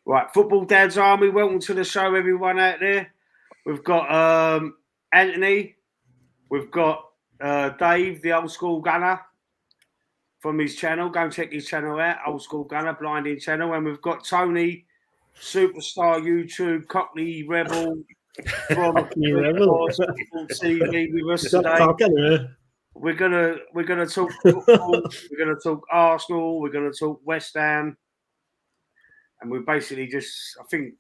Right, Football Dad's Army, welcome to the show, everyone out there. We've got Anthony, we've got Dave, the old school gunner from his channel. Go and check his channel out, Old School Gunner, Blinding channel. And we've got Tony, superstar YouTube, Cockney Rebel from TV with us today. We're gonna talk football, we're gonna talk Arsenal, we're gonna talk West Ham. And we're basically I think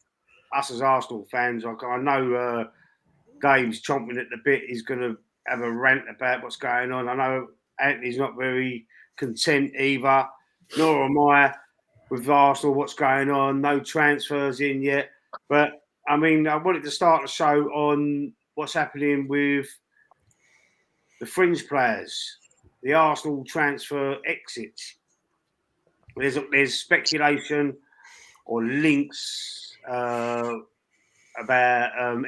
us as Arsenal fans, I know Dave's chomping at the bit. He's going to have a rant about what's going on. I know Anthony's not very content either, nor am I with Arsenal, what's going on. No transfers in yet. But, I mean, I wanted to start the show on what's happening with the fringe players, the Arsenal transfer exits. There's speculation or links about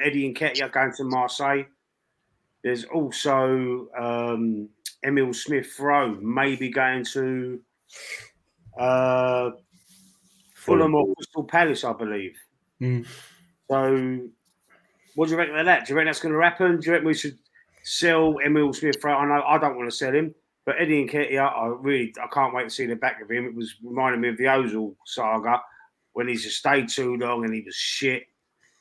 Eddie Nketiah going to Marseille. There's also Emile Smith-Rowe maybe going to Fulham or Crystal Palace, I believe. So, what do you reckon of that? Do you reckon that's going to happen? Do you reckon we should sell Emile Smith-Rowe? I know I don't want to sell him, but Eddie Nketiah, I can't wait to see the back of him. It was reminding me of the Ozil saga, when he just stayed too long and he was shit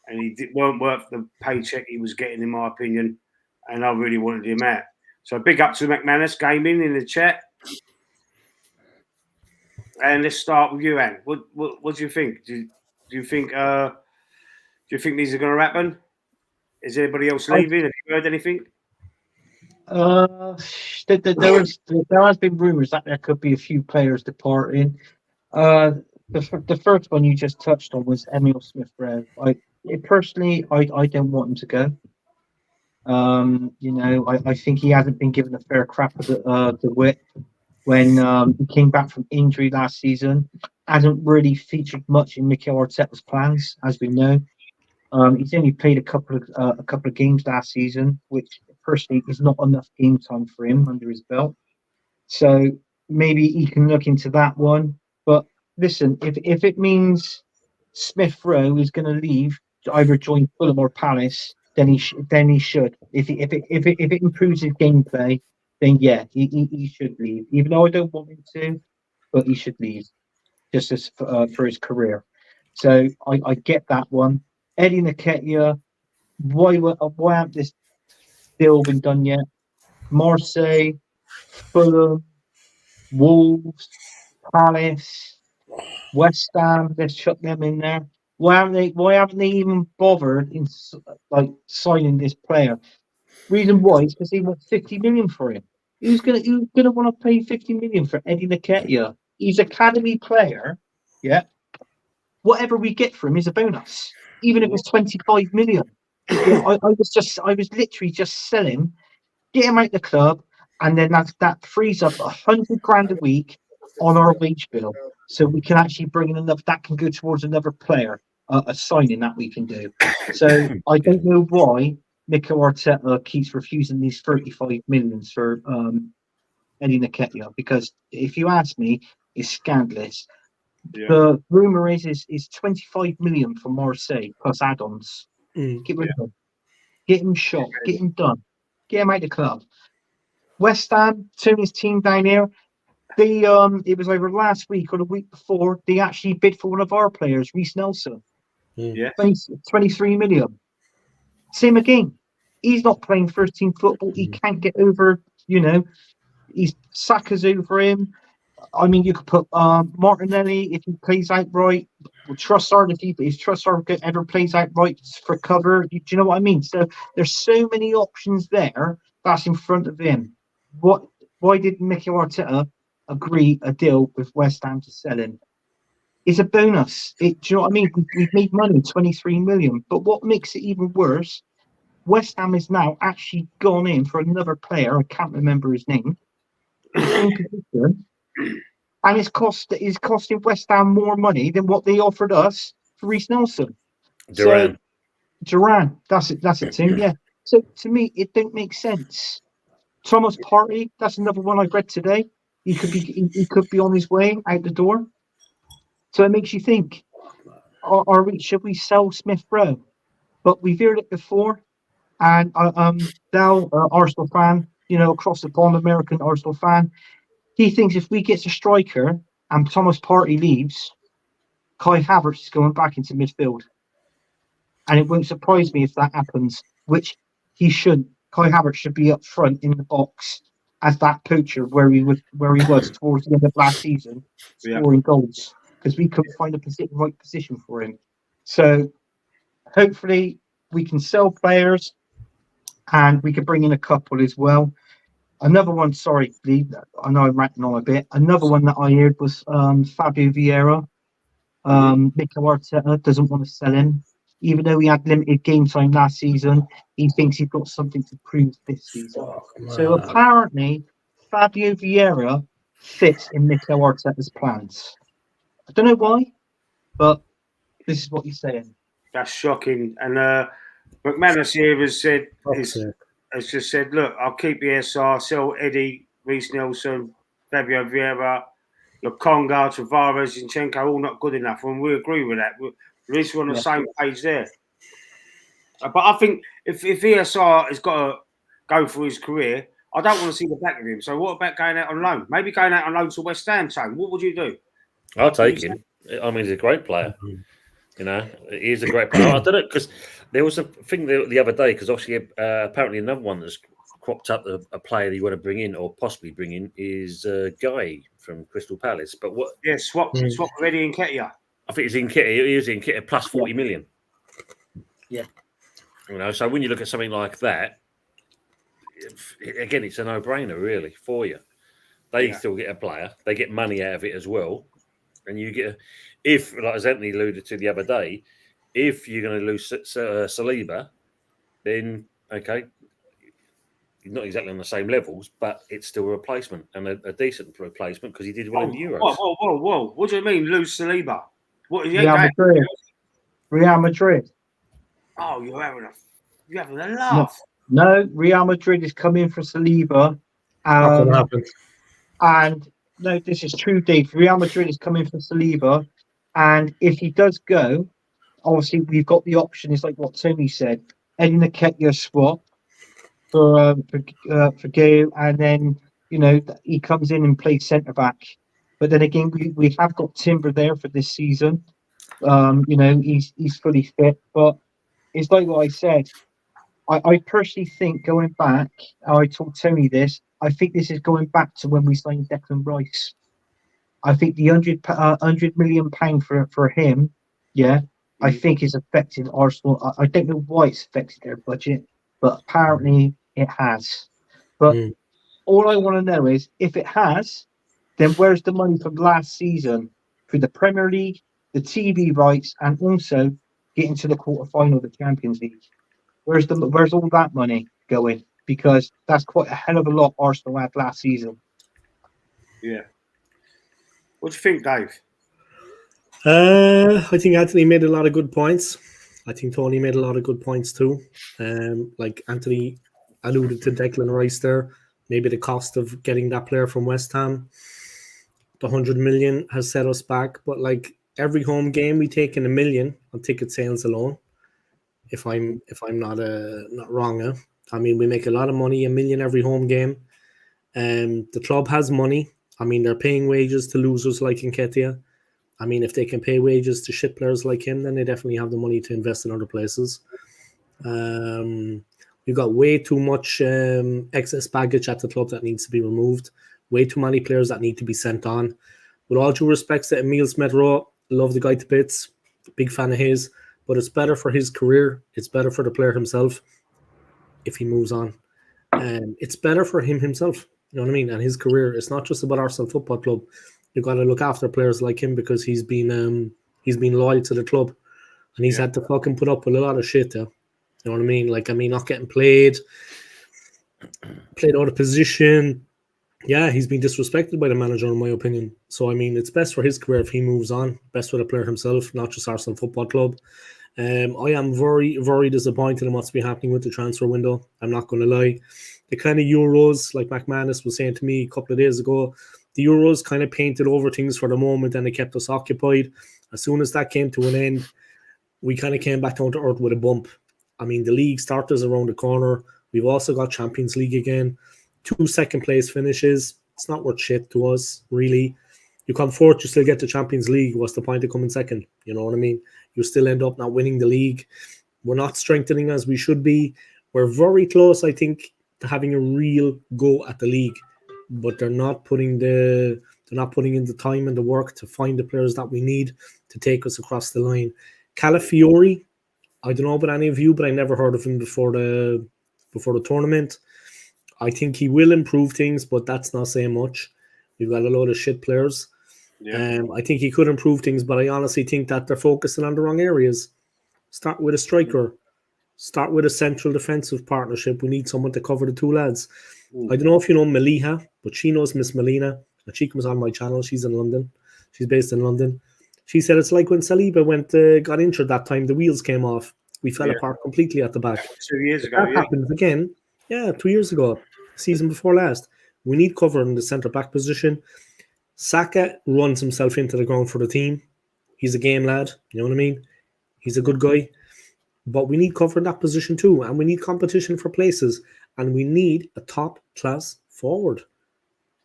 and he weren't worth the paycheck he was getting, in my opinion, and I really wanted him out. So big up to McManus Gaming in the chat. And let's start with you, Anne. What do you think? Do you think these are going to happen? Is anybody else leaving? Have you heard anything? There has been rumours that there could be a few players departing. The first one you just touched on was Emile Smith-Rowe. Personally, I don't want him to go. I think he hasn't been given a fair crap of the whip when he came back from injury last season. Hasn't really featured much in Mikel Arteta's plans, as we know. He's only played a couple of games last season, which personally is not enough game time for him under his belt. So maybe he can look into that one. But listen, if it means Smith-Rowe is going to leave to either join Fulham or Palace, then he should. If it improves his gameplay, then yeah, he should leave. Even though I don't want him to, but he should leave just as for his career. So I get that one. Eddie Nketiah, why haven't this deal been done yet? Marseille, Fulham, Wolves, Palace, West Ham, let's chuck them in there. Why haven't they even bothered in signing this player? Reason why is because they want 50 million for him. Who's gonna want to pay 50 million for Eddie Nketiah? He's academy player, yeah. Whatever we get for him is a bonus, even if it's 25 million. Yeah, I was literally just selling, get him out the club, and then that frees up 100 grand a week on our wage bill, so we can actually bring in enough that can go towards another player, a signing that we can do. So I don't know why Mikel Arteta keeps refusing these 35 millions for Eddie Nketiah, because if you ask me, it's scandalous. Yeah. The rumour is 25 million for Marseille plus add-ons. Get rid of him. Get him shot. Get him done. Get him out of the club. West Ham, Tony's team down here, they it was either last week or the week before, they actually bid for one of our players, Reece Nelson. Yeah. 23 million. Same again. He's not playing first team football. He can't get over, he's Saka's over him. I mean, you could put Martinelli if he plays out right. Trossard if Trossard ever plays out right for cover. Do you know what I mean? So there's so many options there that's in front of him. Why did Mikel Arteta agree a deal with West Ham to sell him? It's a bonus. Do you know what I mean? We've made money, 23 million. But what makes it even worse, West Ham is now actually gone in for another player. I can't remember his name. In position, and it's costing West Ham more money than what they offered us for Reece Nelson. Duran, that's it, Tim. Yeah. So to me, it don't make sense. Thomas Partey, that's another one I read today. He could be on his way out the door. So it makes you think. should we sell Smith Rowe? But we've heard it before, and Dal, Arsenal fan, across the pond, American Arsenal fan, he thinks if we get a striker and Thomas Partey leaves, Kai Havertz is going back into midfield. And it won't surprise me if that happens, which he shouldn't. Kai Havertz should be up front in the box as that poacher where he was towards the end of last season, scoring goals, because we couldn't find the right position for him. So hopefully we can sell players and we can bring in a couple as well. Another one, sorry, Lee, I know I'm ranting on a bit. Another one that I heard was Fabio Vieira. Mikel Arteta doesn't want to sell him. Even though he had limited game time last season, he thinks he's got something to prove this season. So apparently, Fabio Vieira fits in Mikel Arteta's plans. I don't know why, but this is what he's saying. That's shocking. And McManus here has just said, look, I'll keep the SR, sell Eddie, Reece Nelson, Fabio Vieira, Lokonga, Tavares, Zinchenko, all not good enough. And we agree with that. We're at least on the same page there. But I think if ESR has got to go for his career, I don't want to see the back of him. So what about going out on loan? Maybe going out on loan to West Ham, Tone. What would you do? I'll take him. I mean, he's a great player. He's a great player. I don't know, because there was a thing the other day, because obviously apparently another one that's cropped up, a player that you want to bring in or possibly bring in is Guy from Crystal Palace. But what? Yeah, swap with Eddie Nketiah. I think he was in Nketiah plus 40 million. Yeah. So when you look at something like that, again, it's a no-brainer really for you. They still get a player, they get money out of it as well, and you get like as Anthony alluded to the other day, if you're going to lose Saliba, then okay, not exactly on the same levels, but it's still a replacement and a decent replacement because he did well in the Euros. Whoa! What do you mean lose Saliba? What? Real Madrid. Oh, you're having a laugh. No, Real Madrid is coming for Saliba. Not going to happen. And no, this is true, Dave. Real Madrid is coming for Saliba, and if he does go, obviously we've got the option. It's like what Tony said: Eddie Nketiah swap for Gale, and then he comes in and plays centre back. But then again, we have got Timber there for this season. He's fully fit, but it's like what I said. I personally think going back, I told Tony this, I think this is going back to when we signed Declan Rice. I think the £100 million for him, I think is affecting Arsenal. I don't know why it's affected their budget, but apparently it has. But all I want to know is, if it has, then where's the money from last season for the Premier League, the TV rights, and also getting to the quarterfinal of the Champions League? Where's all that money going? Because that's quite a hell of a lot Arsenal had last season. Yeah. What do you think, Dave? I think Anthony made a lot of good points. I think Tony made a lot of good points too. Like Anthony alluded to Declan Rice there. Maybe the cost of getting that player from West Ham, the 100 million has set us back. But like every home game, we take in $1 million on ticket sales alone. If I'm not wrong, I mean, we make a lot of money, $1 million every home game. The club has money. I mean, they're paying wages to losers like Nketiah. I mean, if they can pay wages to shit players like him, then they definitely have the money to invest in other places. We've got way too much excess baggage at the club that needs to be removed. Way too many players that need to be sent on. With all due respects to Emile Smith-Rowe, love the guy to bits. Big fan of his. But it's better for his career. It's better for the player himself if he moves on. And it's better for him himself. You know what I mean? And his career. It's not just about Arsenal Football Club. You've got to look after players like him because he's been loyal to the club. And he's had to fucking put up with a lot of shit there. You know what I mean? Like, not getting played out of position. Yeah, he's been disrespected by the manager, in my opinion. So, I mean, it's best for his career if he moves on. Best for the player himself, not just Arsenal Football Club. I am very, very disappointed in what's been happening with the transfer window. I'm not going to lie. The kind of Euros, like McManus was saying to me a couple of days ago, The Euros kind of painted over things for the moment and it kept us occupied. As soon as that came to an end, we kind of came back down to earth with a bump. I mean, the league starters around the corner. We've also got Champions League again. 2 second-place finishes. It's not worth shit to us, really. You come fourth, you still get the Champions League. What's the point of coming second? You know what I mean? You still end up not winning the league. We're not strengthening as we should be. We're very close, I think, to having a real go at the league. But they're not putting in the time and the work to find the players that we need to take us across the line. Calafiori, I don't know about any of you, but I never heard of him before the tournament. I think he will improve things, but that's not saying much. We've got a load of shit players. Yeah. I think he could improve things, but I honestly think that they're focusing on the wrong areas. Start with a striker. Start with a central defensive partnership. We need someone to cover the two lads. I don't know if you know Maliha, but she knows Miss Melina. And she comes on my channel. She's in London. She's based in London. She said it's like when Saliba got injured that time, the wheels came off. We fell apart completely at the back. 2 years ago. That happens again. Yeah, 2 years ago. Season before last. We need cover in the centre-back position. Saka runs himself into the ground for the team. He's a game lad. You know what I mean? He's a good guy. But we need cover in that position too. And we need competition for places. And we need a top-class forward.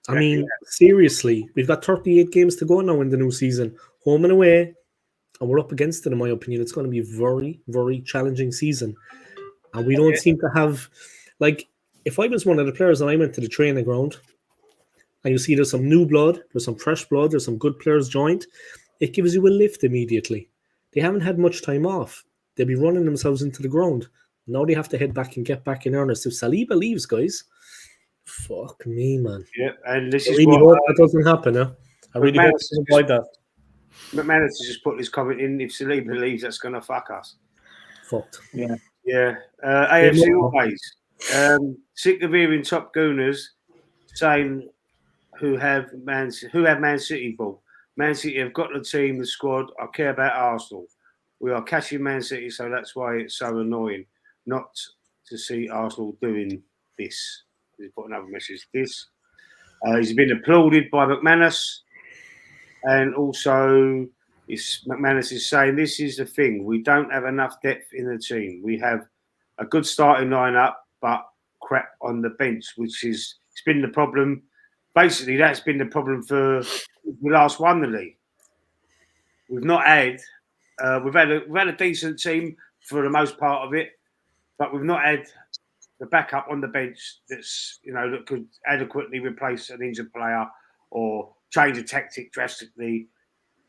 I mean, seriously, we've got 38 games to go now in the new season. Home and away. And we're up against it, in my opinion. It's going to be a very, very challenging season. And we don't seem to have... Like, if I was one of the players and I went to the training ground and you see there's some new blood, there's some fresh blood, there's some good players joined, it gives you a lift immediately. They haven't had much time off. They'll be running themselves into the ground. Now they have to head back and get back in earnest. If Saliba leaves, guys, fuck me, man. Yeah, and this I is really what hope that doesn't happen. I really hope to avoid that. McManus has just put this comment in. If Saliba leaves, that's going to fuck us. Fucked. Yeah. Yeah. AFC always. Sick of hearing top gooners saying who have Man City ball. Man City have got the team, the squad. I care about Arsenal. We are catching Man City, so that's why it's so annoying not to see Arsenal doing this. He's put another message. This. He's been applauded by McManus, and also McManus is saying this is the thing. We don't have enough depth in the team. We have a good starting lineup, but crap on the bench, which it's been the problem. Basically, that's been the problem for the last won the league. We've not had we've had a decent team for the most part of it, but we've not had the backup on the bench that's that could adequately replace an injured player or change a tactic drastically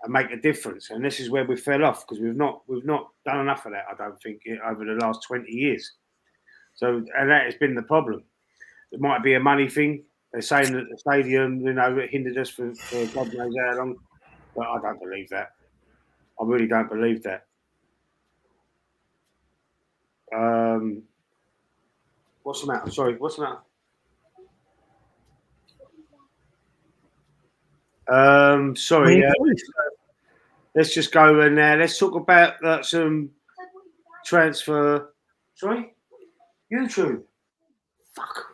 and make a difference. And this is where we fell off because we've not done enough of that. I don't think over the last 20 years. So and that has been the problem. It might be a money thing. They're saying that the stadium, hindered us for God knows how long, but I don't believe that. I really don't believe that. What's the matter? Sorry, what's the matter? Sorry. Let's just go and let's talk about some transfer. Sorry, YouTube. Fuck.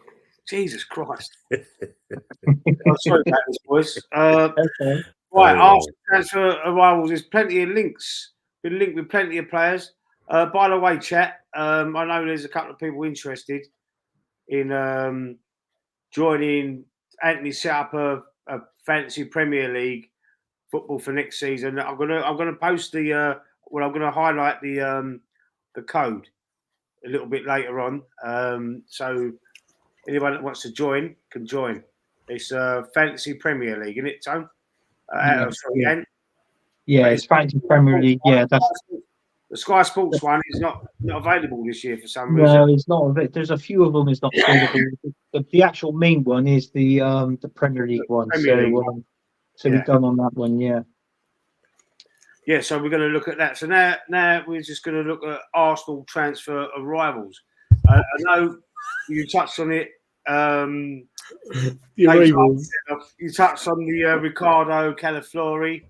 Jesus Christ. Sorry about this, boys. Okay. Right, after transfer arrivals, there's plenty of links. Been linked with plenty of players. By the way, chat, I know there's a couple of people interested in joining. Anthony set up a fantasy Premier League football for next season. I'm gonna post the I'm gonna highlight the code a little bit later on. So anyone that wants to join can join. It's Fantasy Premier League, isn't it, Tone? It's Fantasy Premier League. Yeah, that's the Sky Sports one is not available this year for some reason. No, it's not. There's a few of them is not available. The actual main one is the Premier League one. So we've done on that one, yeah. Yeah, so we're going to look at that. So now we're just going to look at Arsenal transfer arrivals. I know you touched on it. You touched on the Ricardo Calafiori,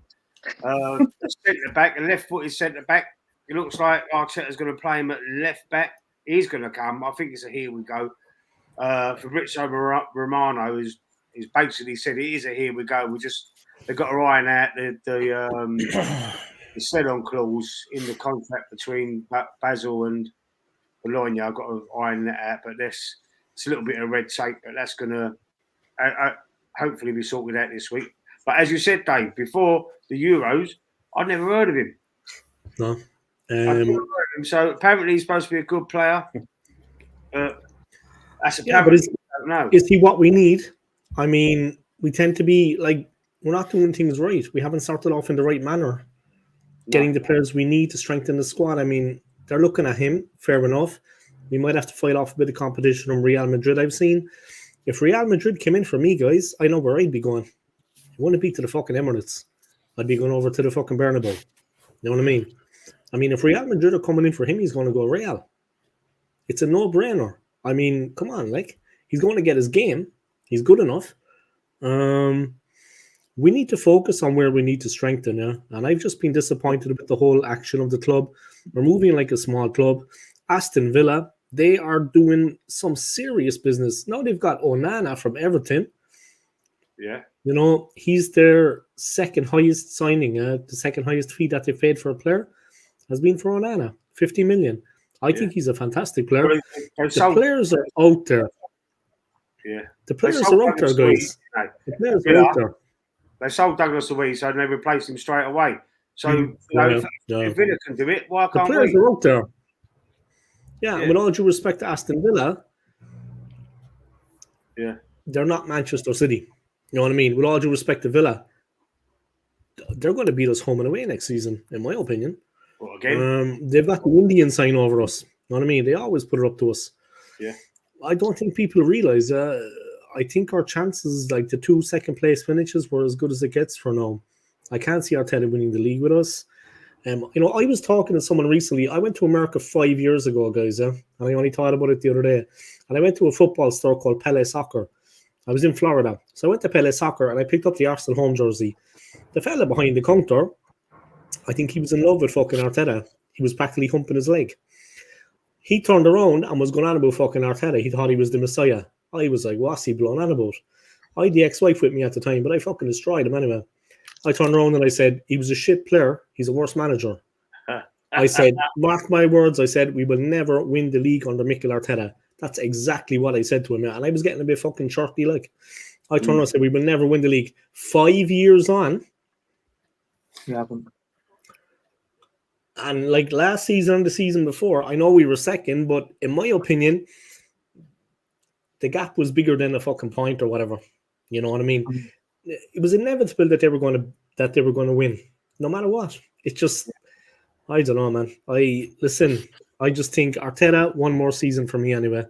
centre back, a left-footed centre back. It looks like Arteta's going to play him at left back. He's going to come. I think it's a here we go. Fabrizio Romano is he's basically said it is a here we go. They've got to iron out the sell-on clause in the contract between Basel and Bologna. I've got to iron that out, but it's a little bit of red tape, but that's going to hopefully be sorted out this week. But as you said, Dave, before the Euros, I'd never heard of him. No. I've never heard of him. So apparently he's supposed to be a good player. That's apparently, but is he what we need? I mean, we tend to be like, we're not doing things right. We haven't started off in the right manner. Getting the players we need to strengthen the squad. I mean, they're looking at him, fair enough. We might have to fight off a bit of competition from Real Madrid, I've seen. If Real Madrid came in for me, guys, I know where I'd be going. I wouldn't be to the fucking Emirates. I'd be going over to the fucking Bernabeu. You know what I mean? I mean, if Real Madrid are coming in for him, he's going to go Real. It's a no-brainer. I mean, come on, like, he's going to get his game. He's good enough. We need to focus on where we need to strengthen, yeah. And I've just been disappointed with the whole action of the club. We're moving like a small club. Aston Villa, they are doing some serious business. Now they've got Onana from Everton. Yeah. You know, he's their second highest signing. The second highest fee that they paid for a player has been for Onana, 50 million. I think he's a fantastic player. The players are out there. Yeah. The players are out there, guys. The players are out there. They sold Douglas Luiz and they replaced him straight away. So, if Villa can do it, why can't we? The players are out there. Yeah, with all due respect to Aston Villa, they're not Manchester City. You know what I mean? With all due respect to Villa, they're going to beat us home and away next season, in my opinion. Well, again? They've got the Indian sign over us. You know what I mean? They always put it up to us. Yeah. I don't think people realise. I think our chances, like the 2 second-place finishes, were as good as it gets for now. I can't see Arteta winning the league with us. You know, I was talking to someone recently. I went to America 5 years ago, guys, and I only thought about it the other day. And I went to a football store called Pele Soccer. I was in Florida. So I went to Pele Soccer, and I picked up the Arsenal home jersey. The fella behind the counter, I think he was in love with fucking Arteta. He was practically humping his leg. He turned around and was going on about fucking Arteta. He thought he was the Messiah. I was like, what's he blown on about? I had the ex-wife with me at the time, but I fucking destroyed him anyway. I turned around and I said, he was a shit player. He's a worse manager. I said, mark my words. I said, we will never win the league under Mikel Arteta. That's exactly what I said to him. And I was getting a bit fucking shorty like. I turned around and said, we will never win the league. 5 years on. Yeah. And like last season and the season before, I know we were second, but in my opinion, the gap was bigger than a fucking point or whatever. You know what I mean? It was inevitable that they were going to win, no matter what. It's just, I don't know, man. I just think Arteta, one more season for me anyway.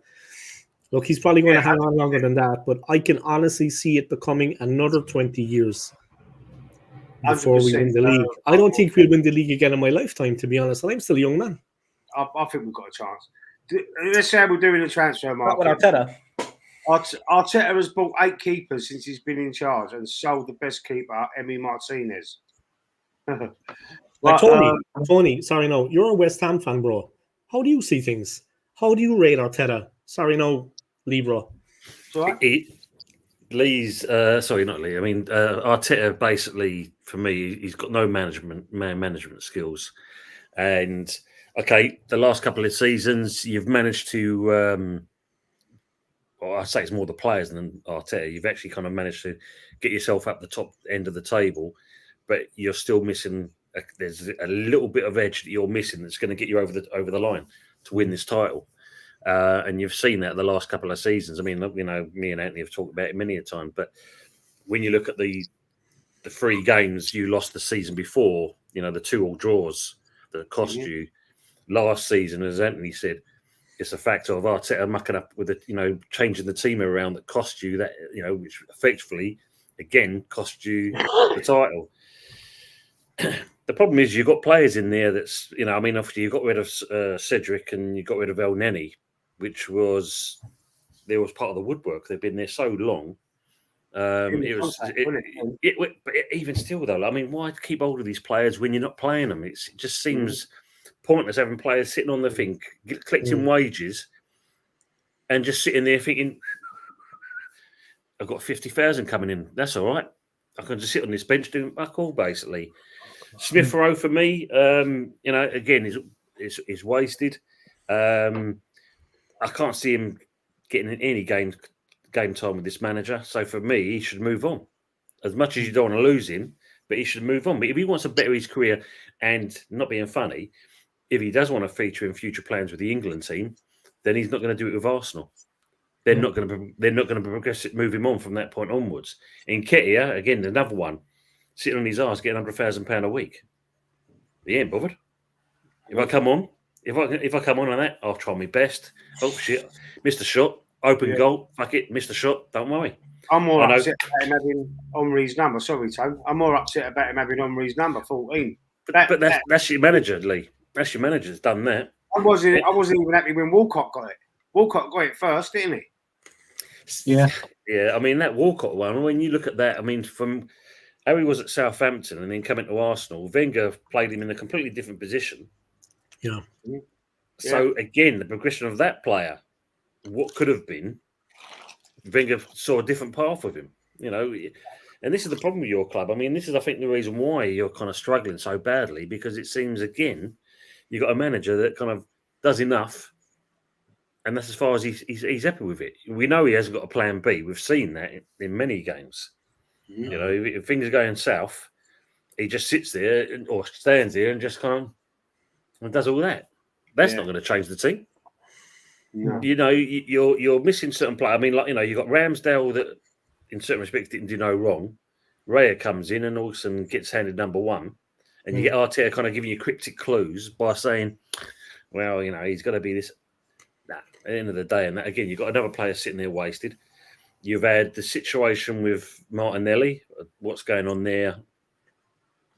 Look, he's probably going to hang on longer than that, but I can honestly see it becoming another 20 years before we win the league. I don't think we'll win the league again in my lifetime, to be honest. And I'm still a young man. I think we've got a chance. Let's say we're doing a transfer market. Not with Arteta. Arteta has bought 8 keepers since he's been in charge and sold the best keeper, Emi Martinez. Tony, sorry, no. You're a West Ham fan, bro. How do you see things? How do you rate Arteta? Sorry, no, Lee, bro. Lee's, sorry, not Lee. I mean, Arteta basically, for me, he's got no management skills. And, okay, the last couple of seasons, you've managed to... well, I say it's more the players than Arteta. You've actually kind of managed to get yourself up the top end of the table, but you're still missing. There's a little bit of edge that you're missing that's going to get you over the line to win this title. And you've seen that the last couple of seasons. I mean, you know, me and Anthony have talked about it many a time. But when you look at the 3 games you lost the season before, you know, the 2-2 draws that cost you last season, as Anthony said. It's a factor of Arteta mucking up with it, you know, changing the team around that cost you that, you know, which effectively, again, cost you the title. The problem is you've got players in there that's, you know, I mean, after you got rid of Cedric and you got rid of El Neni, which was part of the woodwork. They've been there so long. But even still, though, I mean, why keep hold of these players when you're not playing them? It just seems pointless having players sitting on the thing, collecting wages, and just sitting there thinking, I've got 50,000 coming in. That's all right. I can just sit on this bench doing fuck all, basically. Smith Rowe for me, again, is wasted. I can't see him getting any game time with this manager. So for me, he should move on. As much as you don't want to lose him, but he should move on. But if he wants to better his career and not being funny, if he does want to feature in future plans with the England team, then he's not going to do it with Arsenal. They're not going to progress it, move him on from that point onwards. In Nketiah, again, another one, sitting on his arse, getting £100,000 a week. He ain't bothered. If I come on, if I come on that, I'll try my best. Oh shit, missed a shot, open goal. Fuck it, missed a shot. Don't worry. I'm more upset about him having Omri's number. Sorry, Tone. I'm more upset about him having Omri's number, 14. But that's your manager, Lee. That's your manager's done that. I wasn't even happy when Walcott got it. Walcott got it first, didn't he? Yeah. Yeah, I mean, that Walcott one, when you look at that, I mean, from how he was at Southampton and then coming to Arsenal, Wenger played him in a completely different position. Yeah. So, again, the progression of that player, what could have been, Wenger saw a different path with him, and this is the problem with your club. I mean, this is, I think, the reason why you're kind of struggling so badly, because it seems, again, you've got a manager that kind of does enough, and that's as far as he's happy with it. We know he hasn't got a plan B. We've seen that in many games. If things are going south, he just sits there or stands there and just kind of does all that. That's not going to change the team. No. You're missing certain players. I mean, you've got Ramsdale that, in certain respects, didn't do no wrong. Raya comes in and all of a sudden gets handed number one, and you get Arteta kind of giving you cryptic clues by saying, "Well, he's got to be this." Nah, at the end of the day, and that again, you've got another player sitting there wasted. You've had the situation with Martinelli. What's going on there?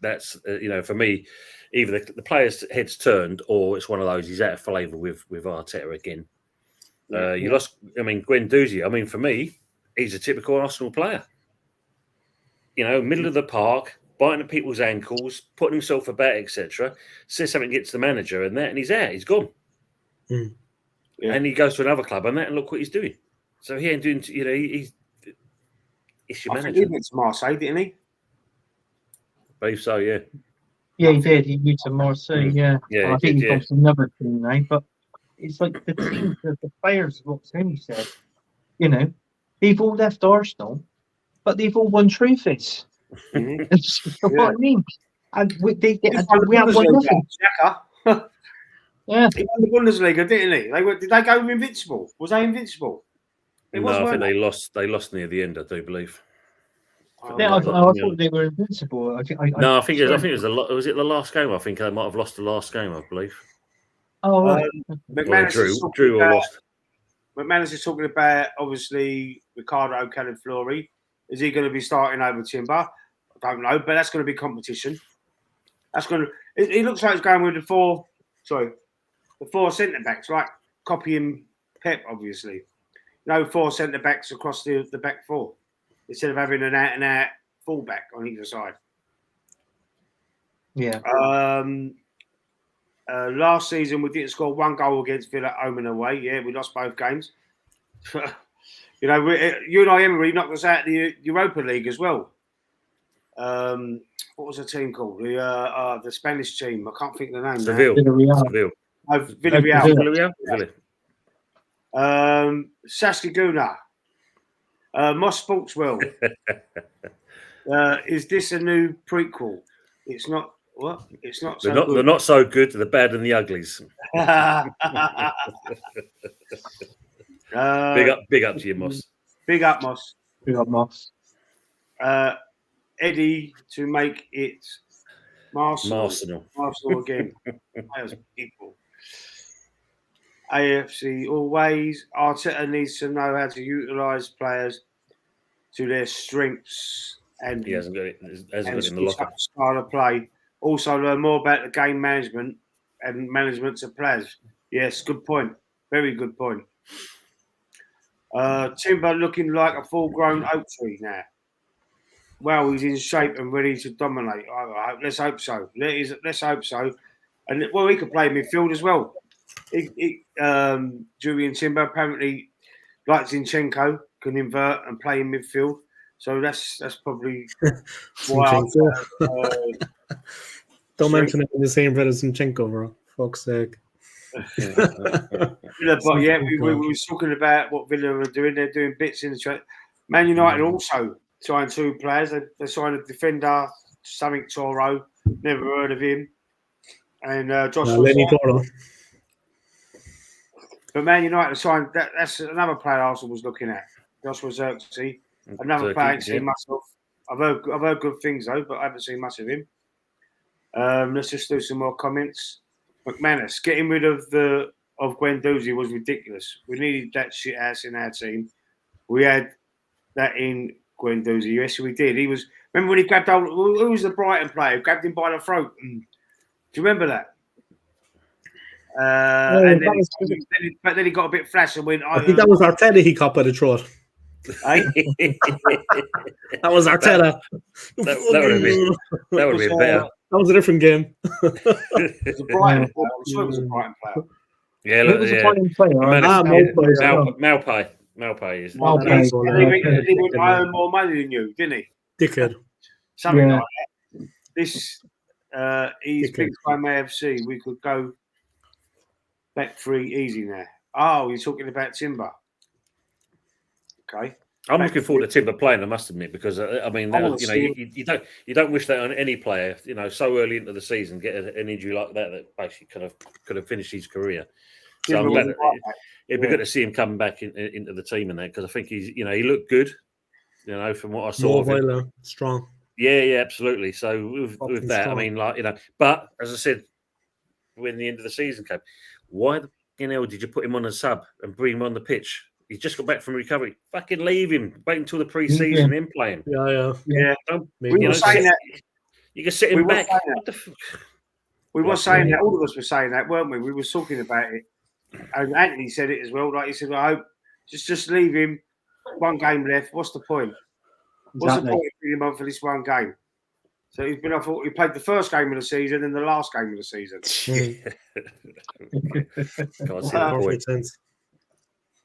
That's for me, either the player's head's turned, or it's one of those he's out of favour with Arteta again. You lost. I mean, Guendouzi. I mean, for me, he's a typical Arsenal player. Middle of the park, biting at people's ankles, putting himself about, etc. Says something, gets the manager, and he's out. He's gone. And he goes to another club, and look what he's doing. So he ain't doing. It's your manager. He went to Marseille, didn't he? I believe so, yeah. Yeah, he did. He moved to Marseille, yeah. Yeah, I think he's gone to another team now, but it's like the team, the players, what Tony said, they've all left Arsenal, but they've all won trophies. That's what I mean. And we haven't won nothing. Yeah. He won the Bundesliga, didn't he? Did they go invincible? Was they invincible? No, I think they lost. They lost near the end, I do believe. I thought they were invincible. I think it was was it the last game? I think they might have lost the last game, I believe. Oh, right. Drew or lost. McManus is talking about, obviously, Ricardo Calaflori. Is he going to be starting over Timber? I don't know, but that's going to be competition. It looks like it's going with the four centre backs, right? Copying Pep, obviously. 4 centre backs across the back four, instead of having an out and out fullback on either side. Yeah. Last season we didn't score one goal against Villa home and away. Yeah, we lost both games. You and I, Emery, knocked us out of the Europa League as well. What was the team called? The Spanish team. I can't think of the name. Seville. Villarreal. Saskia Guna. Moss Sports World. Is this a new prequel? It's not. What? It's not. They're not so good. The bad and the uglies. Big up to you, Moss. Big up, Moss. Big up, Moss. Eddie to make it Marsenal again. Those people. AFC always. Arteta needs to know how to utilise players to their strengths, and he hasn't got it in the locker. Style of play. Also, learn more about the game management and management of players. Yes, good point. Very good point. Timber looking like a full-grown oak tree now. Well, he's in shape and ready to dominate. Let's hope so. Let's hope so. And he could play midfield as well. Julian Timber apparently, like Zinchenko, can invert and play in midfield. So that's probably why. Don't mention it in the same breath as Zinchenko, bro. Fuck's sake. Villa, but yeah, we were talking about what Villa are doing. They're doing bits in the trade. Man United also signed 2 players. They signed a defender, something Toro. Never heard of him. And Joshua. But Man United signed that's another player Arsenal was looking at. Joshua Zirkzee. Another player I ain't seen myself. I've heard good things though, but I haven't seen much of him. Let's just do some more comments. McManus, getting rid of Guendouzi was ridiculous. We needed that shit ass in our team. We had that in Guendouzi. Yes, we did. He was. Remember when he grabbed who was the Brighton player? Grabbed him by the throat. Do you remember that? But then he got a bit flash and went. I think that was Arteta he caught by the throat. That was Arteta. That would have been better. That was a different game. It was a Brighton player. I'm sure it was a Brighton player. Yeah, look, was a Brighton player. Malpay. Malpay is. He went, I earn more money than you, didn't he? Dickhead. Something like that. This, he's picked by AFC. We could go back 3 easy now. Oh, you're talking about Timber. Okay. I'm looking forward to Timber playing, I must admit, because I mean, you don't wish that on any player. You know, so early into the season, get an injury like that basically could have finished his career. So I'm glad it'd be good to see him come back into the team and that, because I think he looked good. You know, from what I saw, strong. Yeah, absolutely. So with that, strong. I mean, but as I said, when the end of the season came, why the hell did you put him on a sub and bring him on the pitch? He's just got back from recovery. Fucking leave him. Wait until the pre-season, then play him. Yeah. We were saying that. You can sit him back. We were saying that. All of us were saying that, weren't we? We were talking about it. And Anthony said it as well. Like he said, I hope just leave him. 1 game left. What's the point? What's the point of bringing him on for this 1 game? So he's been off. He played the first game of the season and the last game of the season. Can't see the point.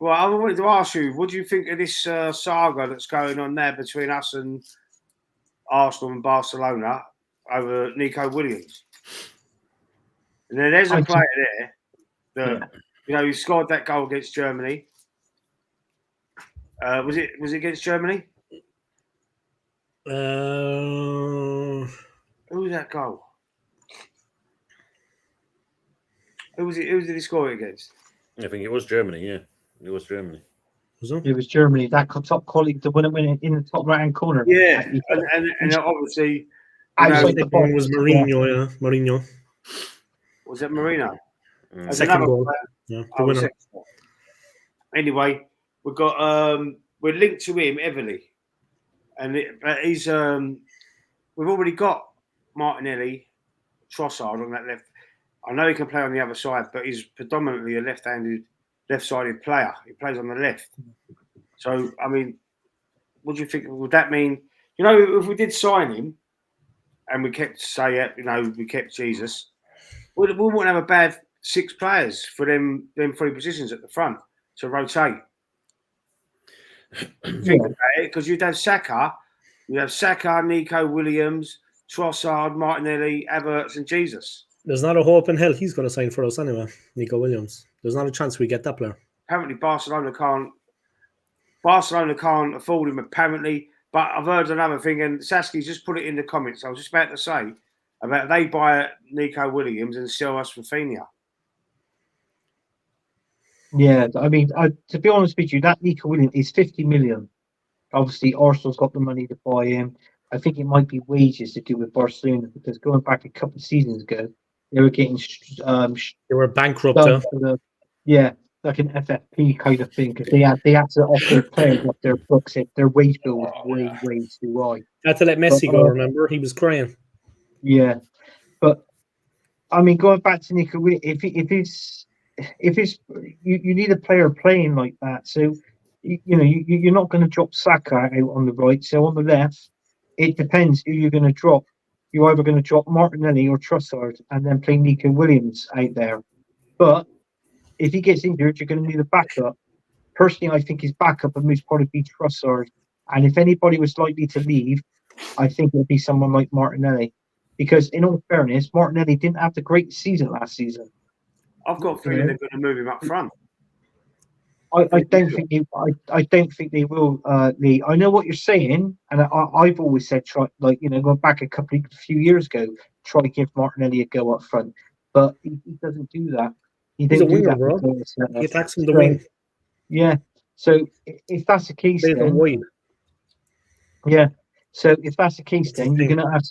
Well, I wanted to ask you, what do you think of this saga that's going on there between us and Arsenal and Barcelona over Nico Williams? And then there's a player there that he scored that goal against Germany. Was it against Germany? Who was that goal? Who did he score it against? I think it was Germany. Yeah. It was Germany. It was Germany. That top quality to win it in the top right-hand corner. Yeah, and obviously, the ball was Mourinho. Yeah, Mourinho. Was it Marino? Second goal. Yeah, the winner. Anyway, we've got we're linked to him heavily, and he's we've already got Martinelli, Trossard on that left. I know he can play on the other side, but he's predominantly a left-sided player. He plays on the left. So, I mean, what do you think? Would that mean, if we did sign him and we kept we kept Jesus, we wouldn't have a bad 6 players for them 3 positions at the front to rotate. Think about it, because you'd have Saka, Nico Williams, Trossard, Martinelli, Havertz, and Jesus. There's not a hope in hell he's going to sign for us anyway, Nico Williams. There's not a chance we get that player. Apparently, Barcelona can't afford him. Apparently, but I've heard another thing, and Sasky just put it in the comments. I was just about to say about they buy Nico Williams and sell us Rafinha. Yeah, I mean, to be honest with you, that Nico Williams is 50 million. Obviously, Arsenal's got the money to buy him. I think it might be wages to do with Barcelona, because going back a couple of seasons ago, they were getting they were bankrupt. Like an FFP kind of thing, because they had to offer players off their books if their wage bill was way too high. Had to let Messi go. Remember, he was crying. Yeah, but I mean, going back to Nico, if it's you need a player playing like that, so you're not going to drop Saka out on the right. So on the left, it depends who you're going to drop. You're either going to drop Martinelli or Trossard and then play Nico Williams out there. But if he gets injured, you're going to need a backup. personally, I think his backup would most probably be Trossard. And if anybody was likely to leave, I think it would be someone like Martinelli. Because in all fairness, Martinelli didn't have the great season last season. I've got a feeling they're going to move him up front. I don't think they will, Lee. I know what you're saying, and I've always said going back a few years ago, try to give Martinelli a go up front, but he doesn't do that. He's a winger, bro. He attacks from the wing. Yeah. So if that's the case, then wide. Yeah. So if that's the case, then you're gonna have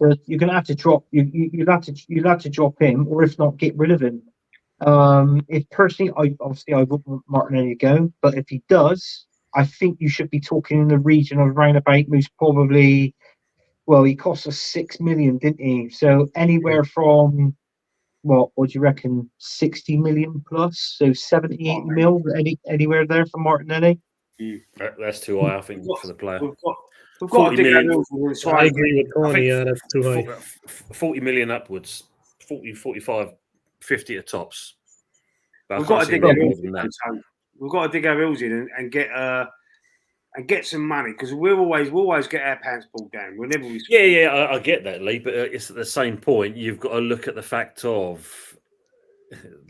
to drop you'll have to drop him, or if not, get rid of him. If personally, I wouldn't want Martinelli to go, but if he does, I think you should be talking in the region of around about who's probably, well, he cost us 6 million, didn't he? So anywhere from what do you reckon, 60 million plus? So 70, 80 mil, anywhere there for Martinelli? That's too high, I think, for the player. We've got to dig our heels in. I agree with Tony. Yeah, that's too high. 40 million upwards, 40, 45, 50 at tops. But we've got to dig our heels in. We've got to dig our heels in and get some money, because we always get our pants pulled down whenever we. Yeah, I get that, Lee. But it's at the same point. You've got to look at the fact of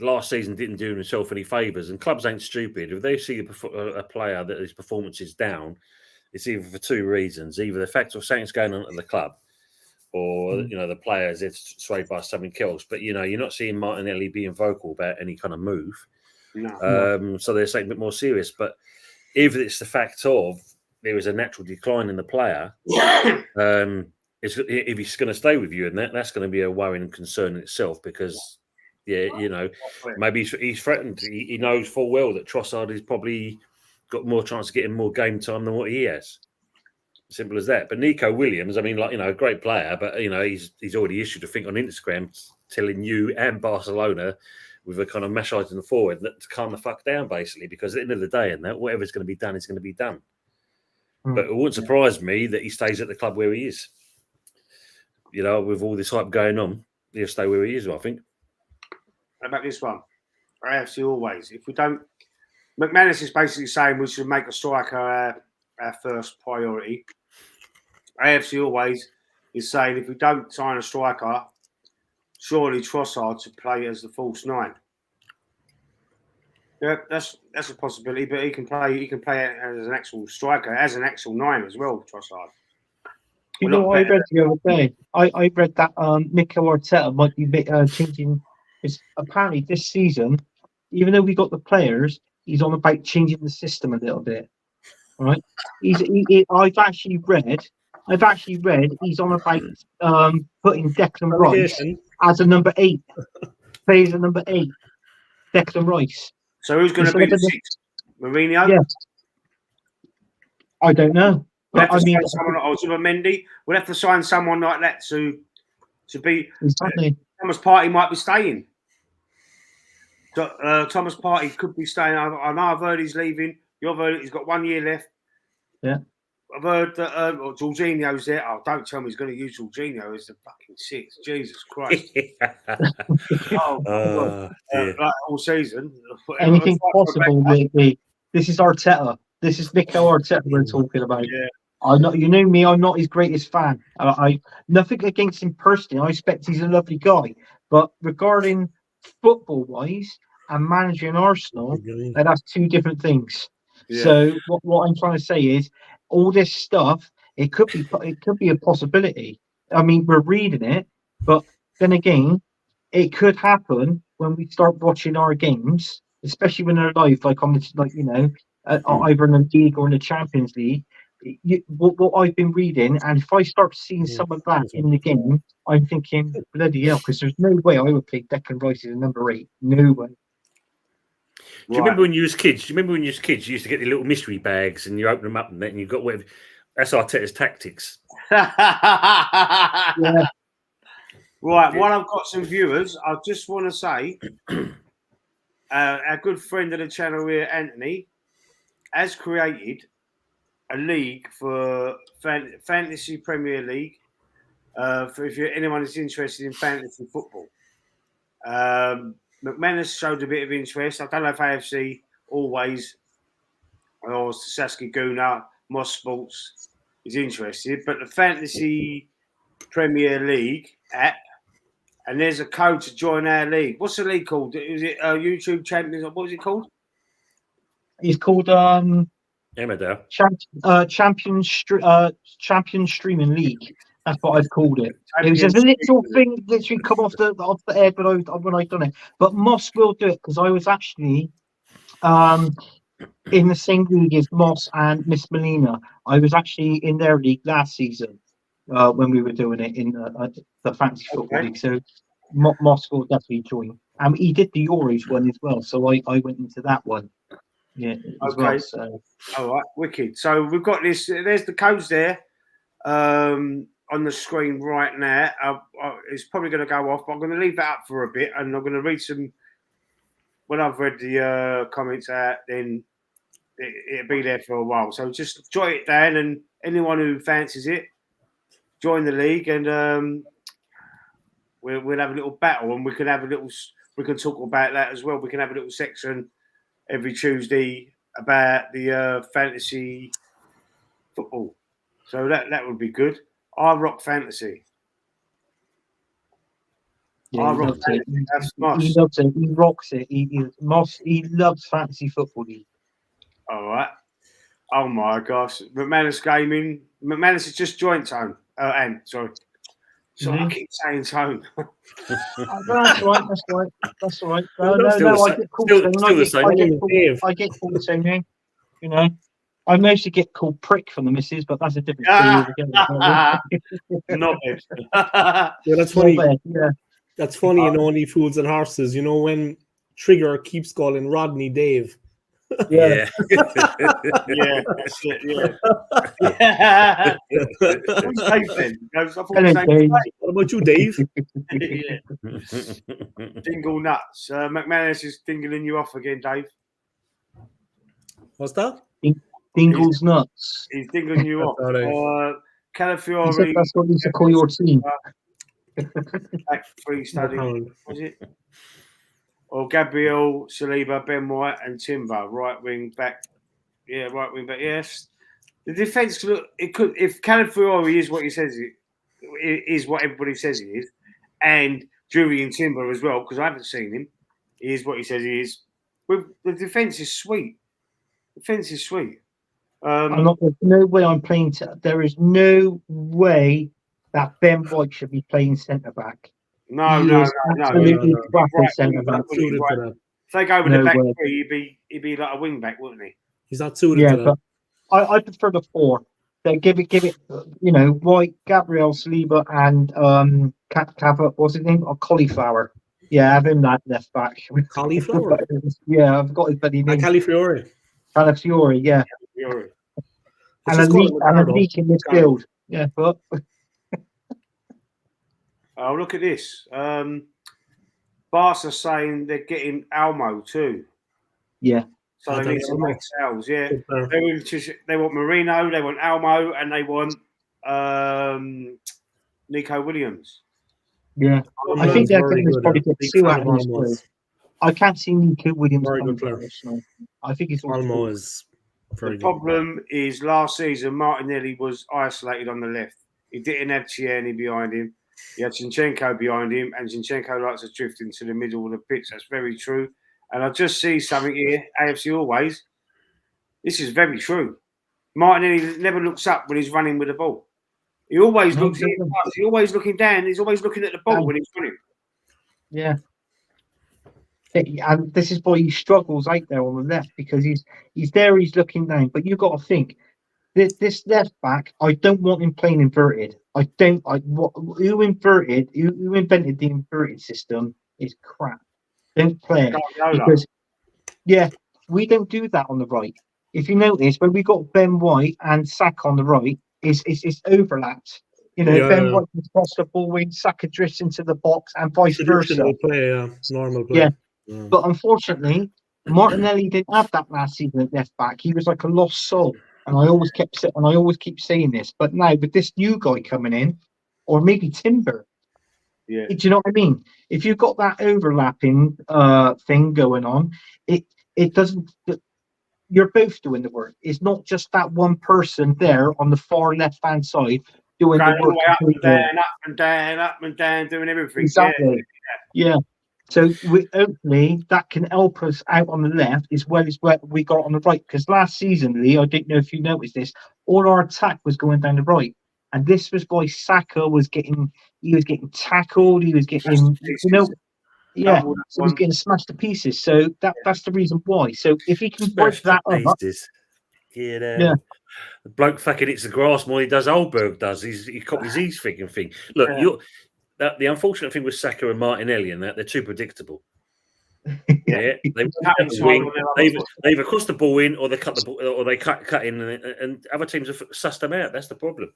last season didn't do himself any favours, and clubs ain't stupid. If they see a player that his performance is down, it's either for two reasons: either the fact of something's going on at the club, or the players it's swayed by something else. But you're not seeing Martinelli being vocal about any kind of move. No. So they're saying a bit more serious. But if it's the fact of there is a natural decline in the player, if he's going to stay with you, and that's going to be a worrying concern in itself, because maybe he's threatened. He knows full well that Trossard has probably got more chance of getting more game time than what he has. Simple as that. But Nico Williams, I mean, a great player, but he's already issued a thing on Instagram telling you and Barcelona with a kind of massage in the forward that to calm the fuck down, basically, because at the end of the day, and that whatever's going to be done is going to be done. But it wouldn't surprise me that he stays at the club where he is. With all this hype going on, he'll stay where he is, I think. How about this one? AFC always. If we don't, McManus is basically saying we should make a striker our first priority. AFC always is saying if we don't sign a striker, surely Trossard should play as the false nine. Yeah, that's a possibility, but he can play as an actual striker, as an actual nine as well, Trossard. You know what I read the other day? I read that Mikel Arteta might be changing. Apparently this season, even though we got the players, he's on about changing the system a little bit. Right? I've actually read he's on about putting Declan Rice as a number 8. Plays a number 8. Declan Rice. So who's going to be the 6? Mourinho? Yeah. I don't know. We'll have to sign someone like Mendy. We'll have to sign someone like that to be. Exactly. Thomas Partey might be staying. Thomas Partey could be staying. I know I've heard he's leaving. You've heard he's got 1 year left. Yeah. I've heard that Jorginho's there. Oh, don't tell me he's going to use Jorginho as the fucking 6. Jesus Christ. Like all season. Anything possible, maybe. This is Arteta. This is Mikel Arteta we're talking about. Yeah. I'm not. You know me. I'm not his greatest fan. I nothing against him personally. I expect he's a lovely guy. But regarding football-wise and managing Arsenal, that's two different things. Yeah. So what I'm trying to say is, all this stuff, it could be a possibility. I mean, we're reading it, but then again, it could happen when we start watching our games, especially when they're live, either in the league or in the Champions League. What I've been reading, and if I start seeing some of that in the game, I'm thinking, bloody hell, because there's no way I would play Declan Rice as a number 8. No way. Do you remember when you was kids? You used to get the little mystery bags and you open them up and then you got whatever. That's Arteta's tactics. Yeah. Right. While I've got some viewers, I just want to say, our good friend of the channel here, Anthony, has created a league for Fantasy Premier League. For anyone is interested in fantasy football. McManus showed a bit of interest. I don't know if AFC always or Saskia Guna, Moss Sports is interested. But the Fantasy Premier League app, and there's a code to join our league. What's the league called? Is it YouTube Champions? What was it called? It's called Emmerdale. Champion Streaming League. That's what I've called it. It was a little thing literally come off the head when I done it. But Moss will do it because I was actually in the same league as Moss and Miss Melina. I was actually in their league last season when we were doing it in the fantasy football league. So Moss will definitely join. And he did the Euros one as well. So I went into that one. Yeah. As well, so. All right, wicked. So we've got this. There's the codes there on the screen right now. It's probably going to go off, but I'm going to leave that up for a bit, and I'm going to read some. When I've read the comments out, then it'll be there for a while. So just jot it down, and anyone who fancies it, join the league, and we'll have a little battle, and we can have a little. We can talk about that as well. We can have a little section every Tuesday about the fantasy football. So that would be good. I rock fantasy. Yeah, he loves it. He loves it. He rocks it. He loves fantasy football. All right. Oh my gosh. McManus Gaming. McManus has just joined Tone. Anne, sorry. So I keep saying Tone. That's right. I get called the same name. You know, I mostly get called prick from the missus, but that's a different story. Not it. Yeah, that's funny. Yeah. That's funny in Only Fools and Horses. You know when Trigger keeps calling Rodney Dave. Yeah. Yeah, that's it, yeah. Who's Dave then? What about you, Dave? Yeah. Dingle nuts. McManus is dingling you off again, Dave. What's that? Dingle's nuts. He's dingling you off. Calafiore. That's what you used to call your team. Back free study. Was it? Or Gabriel, Saliba, Ben White, and Timber, right wing back. Yeah, right wing back. Yes, the defense look. It could if Calafiore is what he says it is what everybody says he is, and Julian Timber as well because I haven't seen him. He is what he says he is. The defense is sweet. Defense is sweet. There's no way I'm playing. There is no way that Ben White should be playing centre back. No. Absolutely right, centre back. If they go with the back three, he'd be like a wing back, wouldn't he? He's not suited to that. But I prefer the four. So give it. You know, White, Gabriel, Saliba, and what's his name? Or Cauliflower. Yeah, have him that left back. Cauliflower. Yeah, I've got his bloody name. Calafiore. Calafiore, yeah. Calafiore. And a leak in midfield. Yeah, but. Oh, look at this. Barca saying they're getting Almo too. Yeah. So they need some make sales. Yeah. They want Marino, they want Almo, and they want Nico Williams. Yeah. I think they're going to probably get two out of this. I can't see Nico Williams. Very good player. I think it's Almo is very good. The problem is last season Martinelli was isolated on the left. He didn't have Tierney behind him. He had Zinchenko behind him, and Zinchenko likes to drift into the middle of the pitch. That's very true. And I just see something here, AFC Always. This is very true. Martinelli never looks up when he's running with the ball. He always looks in. He's always looking down. He's always looking at the ball when he's running. Yeah. And this is why he struggles out there on the left because he's there, he's looking down. But you've got to think, this left back, I don't want him playing inverted. Who invented the inverted system is crap. Don't play it because we don't do that on the right. If you notice, when we got Ben White and Saka on the right, it's overlapped. You know, Ben White can cross the ball when Saka drifts into the box and vice versa. Normal play. Yeah. But unfortunately, Martinelli didn't have that last season at left back. He was like a lost soul. And I always keep saying this, but now with this new guy coming in, or maybe Timber, do you know what I mean? If you've got that overlapping thing going on, it doesn't. you're both doing the work. It's not just that one person there on the far left-hand side doing Going the all work. the way up and down, up and down, up and down, doing everything. Exactly. Yeah. So hopefully that can help us out on the left as well as what we got on the right. Because last season, Lee, I didn't know if you noticed this, all our attack was going down the right. And this was why Saka was getting tackled, he was getting, yeah, so he was getting smashed to pieces. So that's the reason why. So if he can break that up, yeah. The bloke fucking hits the grass more than he does Oldberg does. He copies his freaking thing. Look, the unfortunate thing with Saka and Martinelli and that they're too predictable. Yeah, they either cross the ball in or they cut the ball or they cut in, and other teams have sussed them out. That's the problem.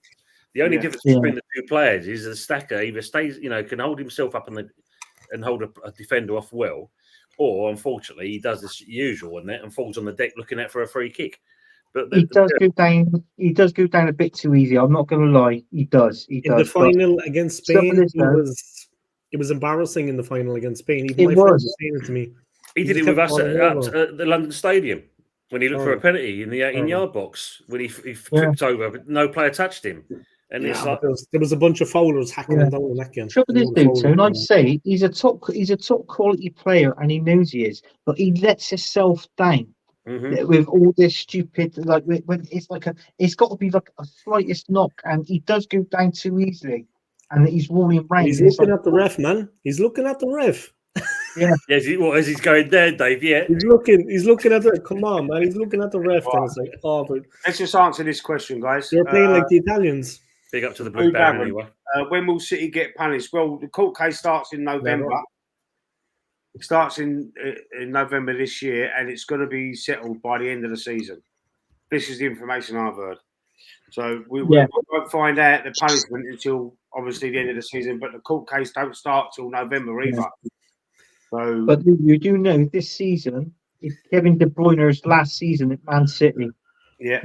The only difference between the two players is the Saka either stays, can hold himself up and hold a defender off well, or unfortunately he does this usual and falls on the deck looking out for a free kick. But he does go down. He does go down a bit too easy. I'm not going to lie. He does. In the final against Spain, it was embarrassing. In the final against Spain, even my friend was saying it to me. He did it with us at the London Stadium when he looked for a penalty in the 18-yard box when he tripped over, but no player touched him. And it's like there was a bunch of foulers hacking him down the neck. Trouble is, dude, I'd say he's a top quality player, and he knows he is, but he lets himself down. With all this stupid, like when it's got to be like a slightest knock, and he does go down too easily, and he's rolling around. He's looking at the ref, man. He's looking at the ref. Yeah. As he's going there, Dave. Yeah. He's looking at the. Come on, man. He's looking at the ref, and it's like, but let's just answer this question, guys. They're playing like the Italians. Big up to the Blue Baron anyway. When will City get punished? Well, the court case starts in November. It starts in November this year, and it's going to be settled by the end of the season. This is the information I've heard. So we won't find out the punishment until obviously the end of the season, but the court case don't start till November either. So, but you do know this season is Kevin De Bruyne's last season at Man City. Yeah,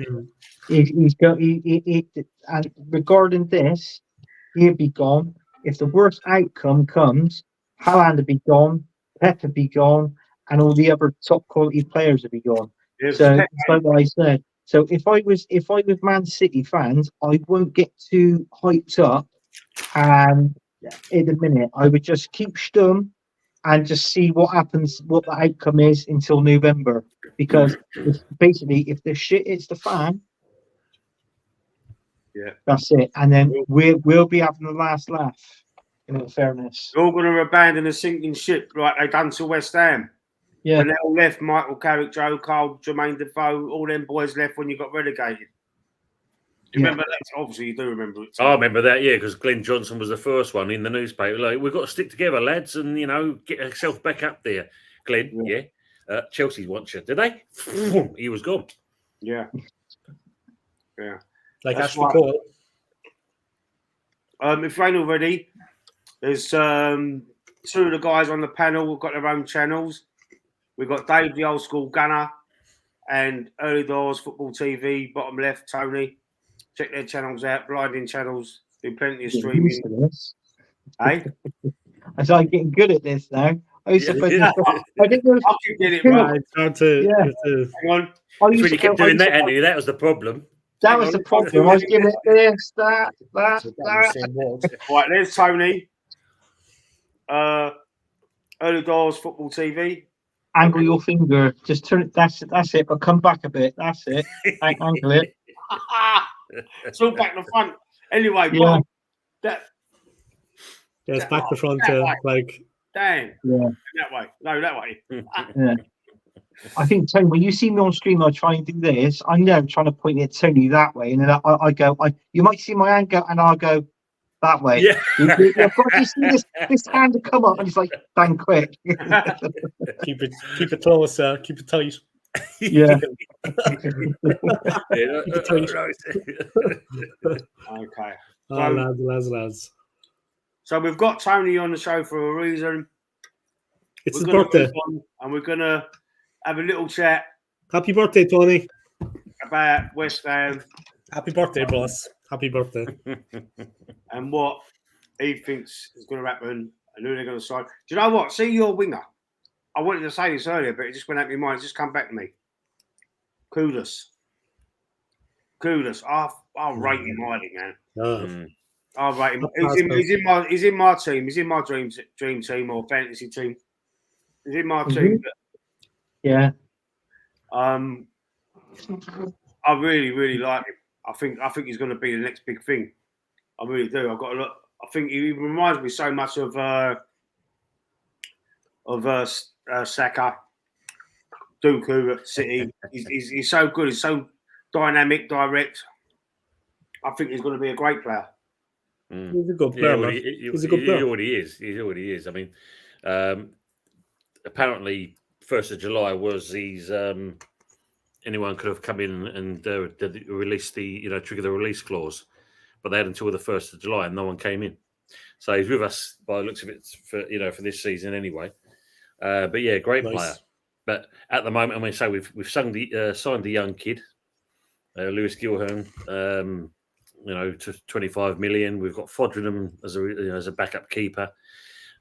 he's got. And regarding this, he'll be gone. If the worst outcome comes, Haaland will be gone. Pep would be gone, and all the other top quality players would be gone. So that's like what I said. So if I was Man City fans, I won't get too hyped up, and in a minute I would just keep stum and just see what happens, what the outcome is until November. Because if the shit hits the fan, that's it, and then we'll be having the last laugh. In all fairness, you're all going to abandon a sinking ship like they done to West Ham. Yeah, when they all left, Michael Carrick, Joe Cole, Jermaine Defoe, all them boys left when you got relegated. Do you remember that? Obviously, you do remember it. I remember that, because Glenn Johnson was the first one in the newspaper. Like, we've got to stick together, lads, and get ourselves back up there. Glenn, Chelsea wants you. Did they? He was gone. Yeah. Like Ashley Cole. If you ain't already, there's two of the guys on the panel who've got their own channels. We've got Dave, the old school gunner, and Early Doors Football TV, bottom left, Tony. Check their channels out, blinding channels, do plenty of streaming. Hey? I started getting good at this now. I didn't know. I keep getting it right. Hang on. When you kept doing that, Anthony, that was the problem. That was the problem. I was giving it this, that. Right, there's Tony. Early Doors Football TV. Angle your finger. Just turn it. That's it. But come back a bit. That's it. Angle it. It's all back to the front. Anyway, it's back to front. Like, dang. Yeah. That way. No, that way. Yeah. I think, Tony, when you see me on stream, I try and do this. I know I'm trying to point it Tony that way, and then I go. You might see my hand go, and I'll go that way. Yeah. You see this hand to come up, and it's like, bang, quick. keep it close. Keep it tight. Yeah. Okay. Lads. So we've got Tony on the show for a reason. It's his birthday, and we're gonna have a little chat. Happy birthday, Tony. About West Ham. Happy birthday, boss. Happy birthday. And what he thinks is going to happen and who they're going to sign. Do you know what? See your winger. I wanted to say this earlier, but it just went out of my mind. It's just come back to me. Kudus. I'll rate him highly, man. I'll rate him. He's in my team. He's in my dream team or fantasy team. He's in my team. Yeah. I really, really like him. I think he's going to be the next big thing. I really do. I've got a lot. I think he reminds me so much of Saka, Dooku at City. He's so good. He's so dynamic, direct. I think he's going to be a great player. He's a good player, man. He's a good player. He already is. He already is. I mean, apparently, 1st of July was his. Anyone could have come in and release trigger the release clause, but they had until the 1st of July, and no one came in. So he's with us by the looks of it for this season anyway. But yeah, great player. But at the moment, I mean, so we've signed the young kid, Lewis Gilhern, to 25 million. We've got Fodringham as a backup keeper,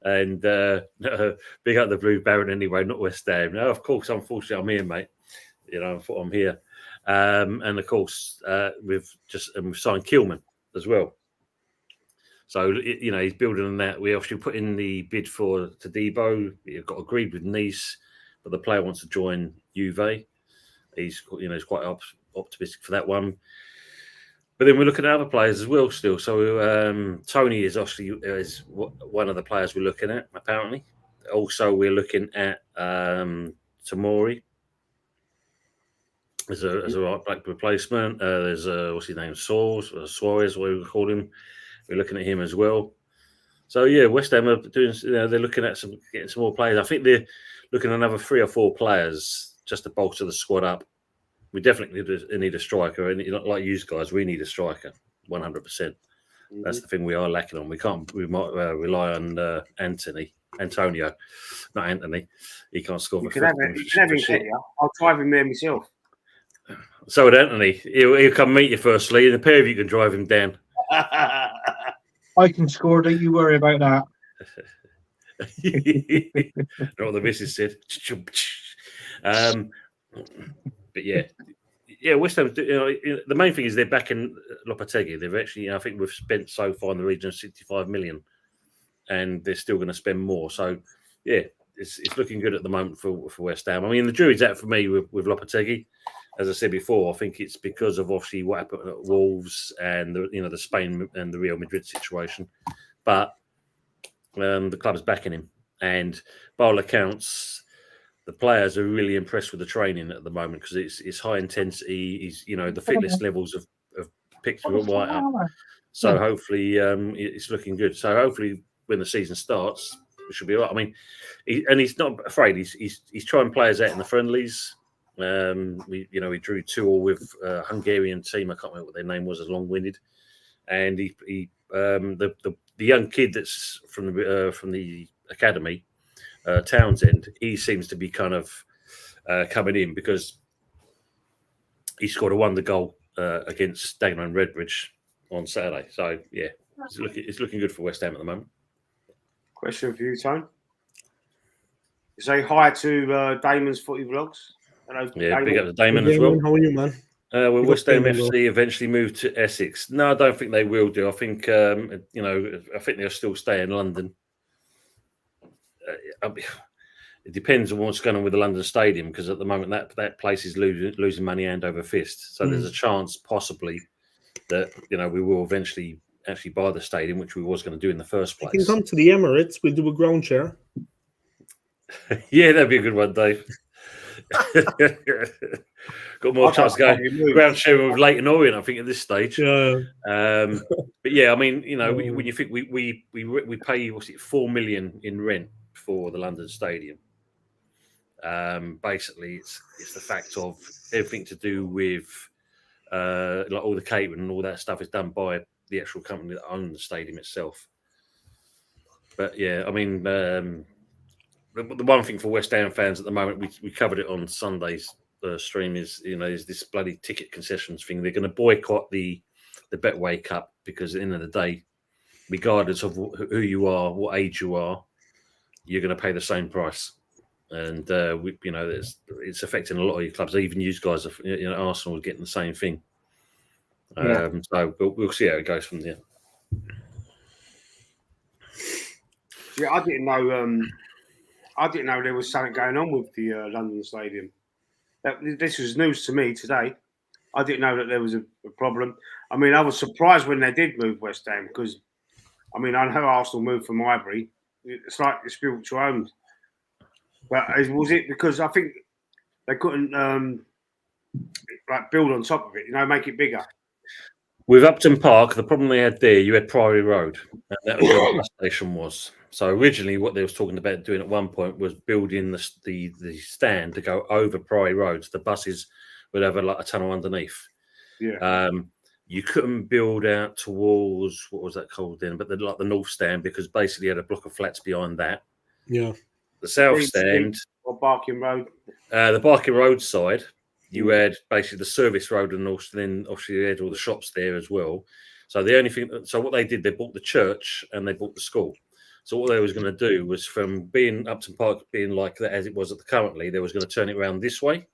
and big up the Blue Baron anyway, not West Ham. No, of course, unfortunately, I'm here, mate. I'm here, and of course, we've signed Kilman as well. So he's building on that. We obviously put in the bid for Todibo. We've got agreed with Nice, but the player wants to join Juve. He's quite optimistic for that one. But then we're looking at other players as well still. So Tony is actually one of the players we're looking at, apparently. Also, we're looking at Tomori as a right back replacement. There's what's his name, Suarez, what we call him. We're looking at him as well. So yeah, West Ham are doing. They're looking at getting some more players. I think they're looking at another 3 or 4 players just to bolster the squad up. We definitely need a striker, and like you guys, we need a striker, 100%. That's the thing we are lacking on. We might rely on Antonio, not Anthony. He can't score. You can have him. I'll drive him there myself. So would Anthony. He'll come meet you firstly, and the pair of you can drive him down. I can score. Don't you worry about that. Not what the missus said. But yeah, West Ham. The main thing is they're backing Lopetegui. They've actually, I think we've spent so far in the region of 65 million, and they're still going to spend more. So yeah, it's looking good at the moment for West Ham. I mean, the jury's out for me with Lopetegui. As I said before, I think it's because of obviously what happened at Wolves and the Spain and the Real Madrid situation. But the club's backing him, and by all accounts, the players are really impressed with the training at the moment because it's high intensity. The fitness levels have picked right up. So hopefully it's looking good. So hopefully when the season starts, it should be all right. I mean, he's not afraid. He's trying players out in the friendlies. We drew 2-2 with a Hungarian team. I can't remember what their name was. It's long-winded, and the young kid that's from the academy, Townsend. He seems to be kind of coming in because he scored a wonder goal against Dagenham and Redbridge on Saturday. So yeah, it's looking good for West Ham at the moment. Question for you, Tone. Say hi to Damon's Footy Vlogs. Hello, yeah, big up to Damon as well. How are you, man? Will West Ham FC eventually move to Essex? No, I don't think they will do. I think I think they'll still stay in London. It depends on what's going on with the London Stadium because at the moment that place is losing money hand over fist. So there's a chance possibly that we will eventually actually buy the stadium, which we was going to do in the first place. You can come to the Emirates. We'll do a ground share. Yeah, that'd be a good one, Dave. Got more chance to go ground share with Leighton Orient, I think, at this stage. Yeah. But yeah, I mean, when you think we pay 4 million in rent for the London Stadium. Basically, it's the fact of everything to do with like all the catering and all that stuff is done by the actual company that owns the stadium itself. But yeah, I mean. The one thing for West Ham fans at the moment, we covered it on Sunday's stream, is this bloody ticket concessions thing. They're going to boycott the Betway Cup because at the end of the day, regardless of who you are, what age you are, you're going to pay the same price. and it's affecting a lot of your clubs. Even you guys, Arsenal are getting the same thing. So we'll see how it goes from there. Yeah, I didn't know. I didn't know there was something going on with the London Stadium. This was news to me today. I didn't know that there was a problem. I mean, I was surprised when they did move West Ham because, I mean, I know Arsenal moved from Highbury. It's like the spiritual homes. But was it because I think they couldn't build on top of it, make it bigger? With Upton Park, the problem they had there, you had Priory Road, and that was where the bus station was. So originally, what they was talking about doing at one point was building the stand to go over Priory Road. So the buses would have a tunnel underneath. Yeah. You couldn't build out towards, what was that called then? But the north stand, because basically you had a block of flats behind that. Yeah. The south stand, or Barking Road. The Barking Road side. You had basically the service road and also then obviously you had all the shops there as well. So what they did, they bought the church and they bought the school. So what they was going to do was from being Upton Park being like that as it was currently, they was going to turn it around this way.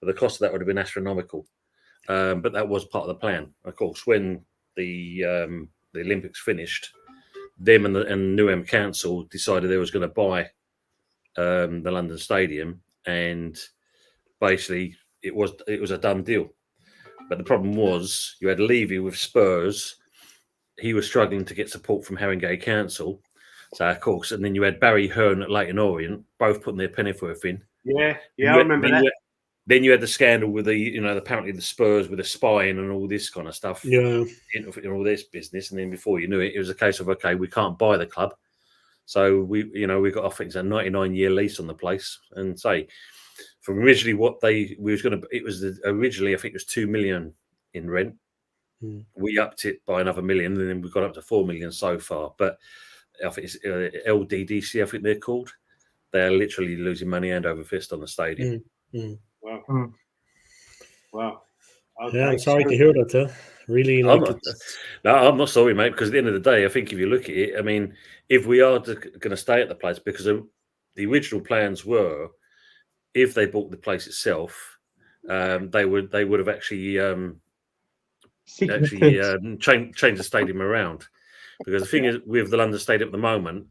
But the cost of that would have been astronomical. But that was part of the plan. Of course, when the Olympics finished, them and Newham Council decided they was going to buy the London Stadium, and basically it was a done deal. But the problem was you had Levy with Spurs. He was struggling to get support from Haringey Council. So of course, and then you had Barry Hearn at Leyton Orient, both putting their pennyworth in. Yeah, I remember that. Then you had the scandal with apparently the Spurs with the spying and all this kind of stuff. Yeah, in all this business, and then before you knew it, it was a case of okay, we can't buy the club, so we got I think it's a 99-year lease on the place, and say from originally originally I think it was 2 million in rent. We upped it by another million, and then we got up to 4 million so far. But I think it's LDDC, I think they're called. They're literally losing money hand over fist on the stadium. Wow. Okay. Yeah, I'm sorry to hear that. Really, I'm not sorry, mate. Because at the end of the day, I think if you look at it, I mean, if we are going to stay at the place, because the original plans were, if they bought the place itself, they would have actually change the stadium around. Because the thing is, with the London Stadium at the moment,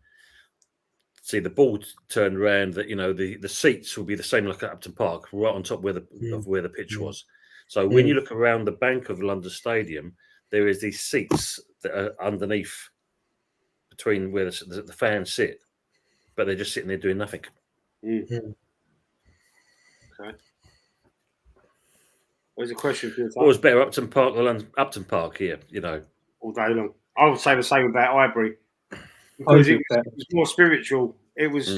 see the board turned around that the seats will be the same like at Upton Park, right on top where the pitch was. So when you look around the bank of London Stadium, there is these seats that are underneath, between where the fans sit, but they're just sitting there doing nothing. Okay. There's a question for you. What was better, Upton Park or Upton Park here? All day long. I would say the same about Highbury. Because it was more spiritual. It was,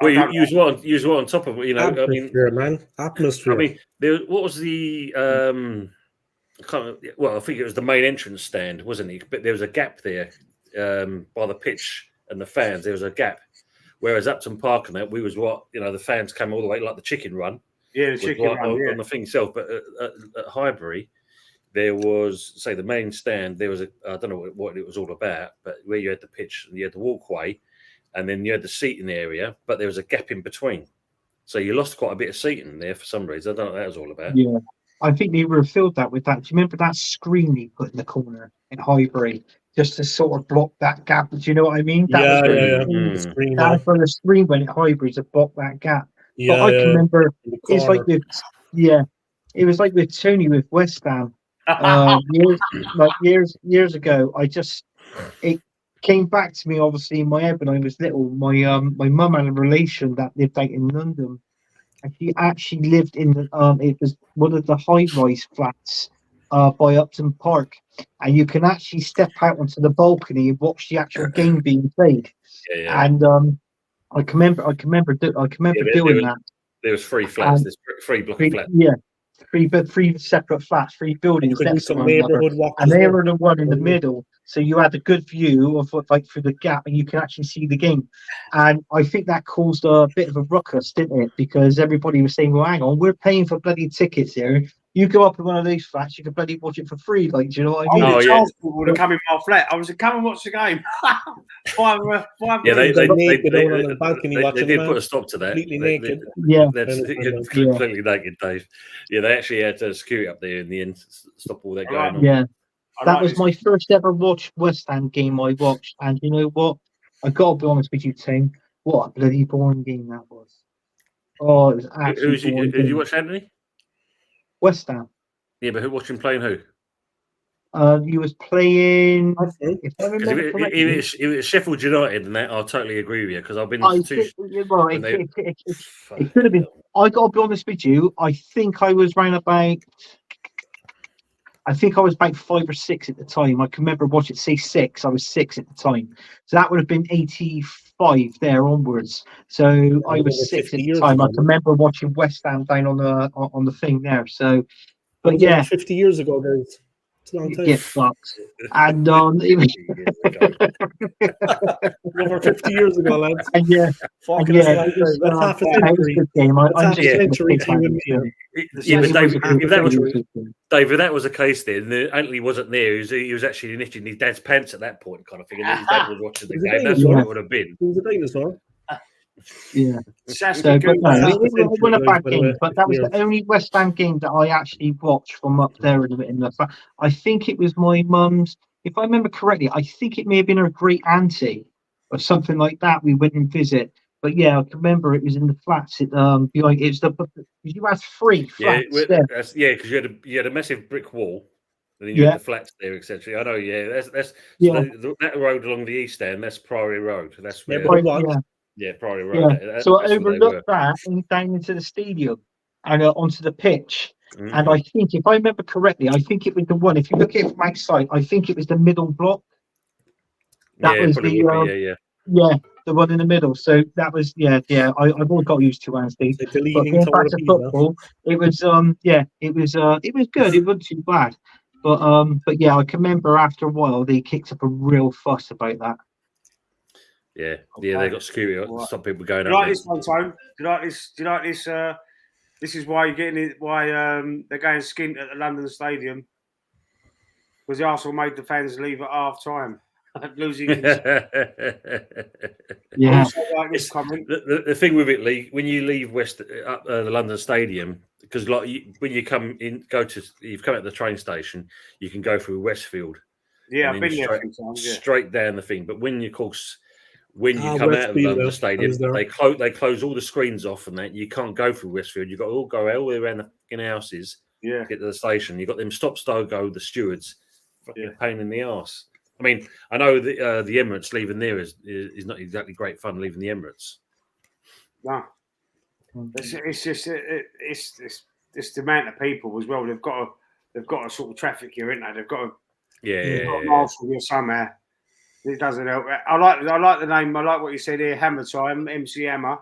Well, you was what on top of it, Atmosphere, man. Atmosphere. I mean, what was the? I think it was the main entrance stand, wasn't it? But there was a gap there by the pitch and the fans. There was a gap. Whereas Upton Park and that, we was the fans came all the way like the chicken run. Yeah, the chicken run on the thing itself. But at Highbury, there was, say, the main stand. There was I don't know what it was all about, but where you had the pitch and you had the walkway, and then you had the seating area, but there was a gap in between. So you lost quite a bit of seating there for some reason. I don't know what that was all about. Yeah, I think they refilled that with that. Do you remember that screen they put in the corner in Highbury, just to sort of block that gap? Do you know what I mean? Yeah. That was for the screen when at Highbury to block that gap. Yeah, but I can remember it's like it was like with Tony with West Ham. years ago, it came back to me obviously in my head when I was little. My mum had a relation that lived out in London, and she actually lived in it was one of the high-rise flats by Upton Park, and you can actually step out onto the balcony and watch the actual game being played. And I can remember doing that. There was 3 flats. There's 3 block of flats. Yeah. Three separate flats, 3 buildings next to one another, and they were the one in the middle. So you had a good view of through the gap, and you can actually see the game. And I think that caused a bit of a ruckus, didn't it? Because everybody was saying, "Well, hang on, we're paying for bloody tickets here. You go up in one of these flats, you can bloody watch it for free. Like, do you know what I mean? Oh, yeah. Would have come in my flat. I was like, come and watch the game. Yeah, they naked out on the balcony watching did the put a match, stop to that. completely They- naked. Yeah. That's completely naked, Dave. Yeah, they actually had security up there in the end to stop all that going on. Yeah. That like was this. my first ever West Ham game I watched. And you know what? I got to be honest with you, Tim. What a bloody boring game that was. Oh, it was absolutely boring. Who did you watch, Anthony? West Ham. Yeah, but who watched him playing who? You was playing. If I Because remember correctly, if it was Sheffield United, and that I'll totally agree with you because I've been I to two. think, well, it could have been. I got to be honest with you. I think I was round about. I think I was about 5 or 6 at the time. I can remember watching, say 6. I was 6 at the time, so that would have been 85 there onwards. So I was 6 at the time. I can remember watching West Ham down on the thing there. So, but yeah, 50 years ago, guys. It's a long time. Get fucked. And over 50 years ago, lads. And yeah, Fucking yeah, that's half a it was a century. good game. I'm just century to you and me. Yeah, but Dave, if that was game. David, that was the case then. Anthony wasn't there. He was actually knitting his dad's pants at that point, kind of thing. And his dad was watching the game. That's what it would have been. He was a dinosaur. Yeah. So, but no, it wasn't a bad game. But that was the only West Ham game that I actually watched from up there in the. I think it was my mum's. If I remember correctly, I think it may have been her great auntie or something like that. We went and visit. But yeah, I can remember it was in the flats. Behind it's you had 3 flats. Yeah, because you had a massive brick wall, and then you had the flats there, etc. I know. Yeah, that's that road along the east end. That's Priory Road. That's where. Yeah, Priory Road. Yeah. So I overlooked that and down into the stadium and onto the pitch. Mm-hmm. And I think, if I remember correctly, I think it was the one. If you look at it from outside, I think it was the middle block. That was the the one in the middle. So that was I've always got used to Anstey. But going back to football, it was it was good. It wasn't too bad. But yeah, I can remember after a while they kicked up a real fuss about that. Yeah, they got security. Some people going. Do you like this one, Tone? Do you like this? This is why you're getting it. Why they're going skint at the London Stadium, because the Arsenal made the fans leave at half time, losing. Yeah. Like this comment. The thing with it, Lee, when you leave the London Stadium, because when you come in, you've come at the train station, you can go through Westfield. Yeah, I've been there a few times. Yeah. Straight down the thing, but when you come out of the stadium, they close all the screens off, and that you can't go through Westfield. You've got to go all the way around the houses to get to the station. You've got them stop-start-go, the stewards, fucking pain in the arse. I mean, I know the Emirates leaving there is not exactly great fun leaving the Emirates. No, it's just it's the amount of people as well. They've got a sort of traffic here, isn't they? They've got Marshall here somehow. It doesn't help. I like the name. I like what you said here. Hammer Time, MC Hammer.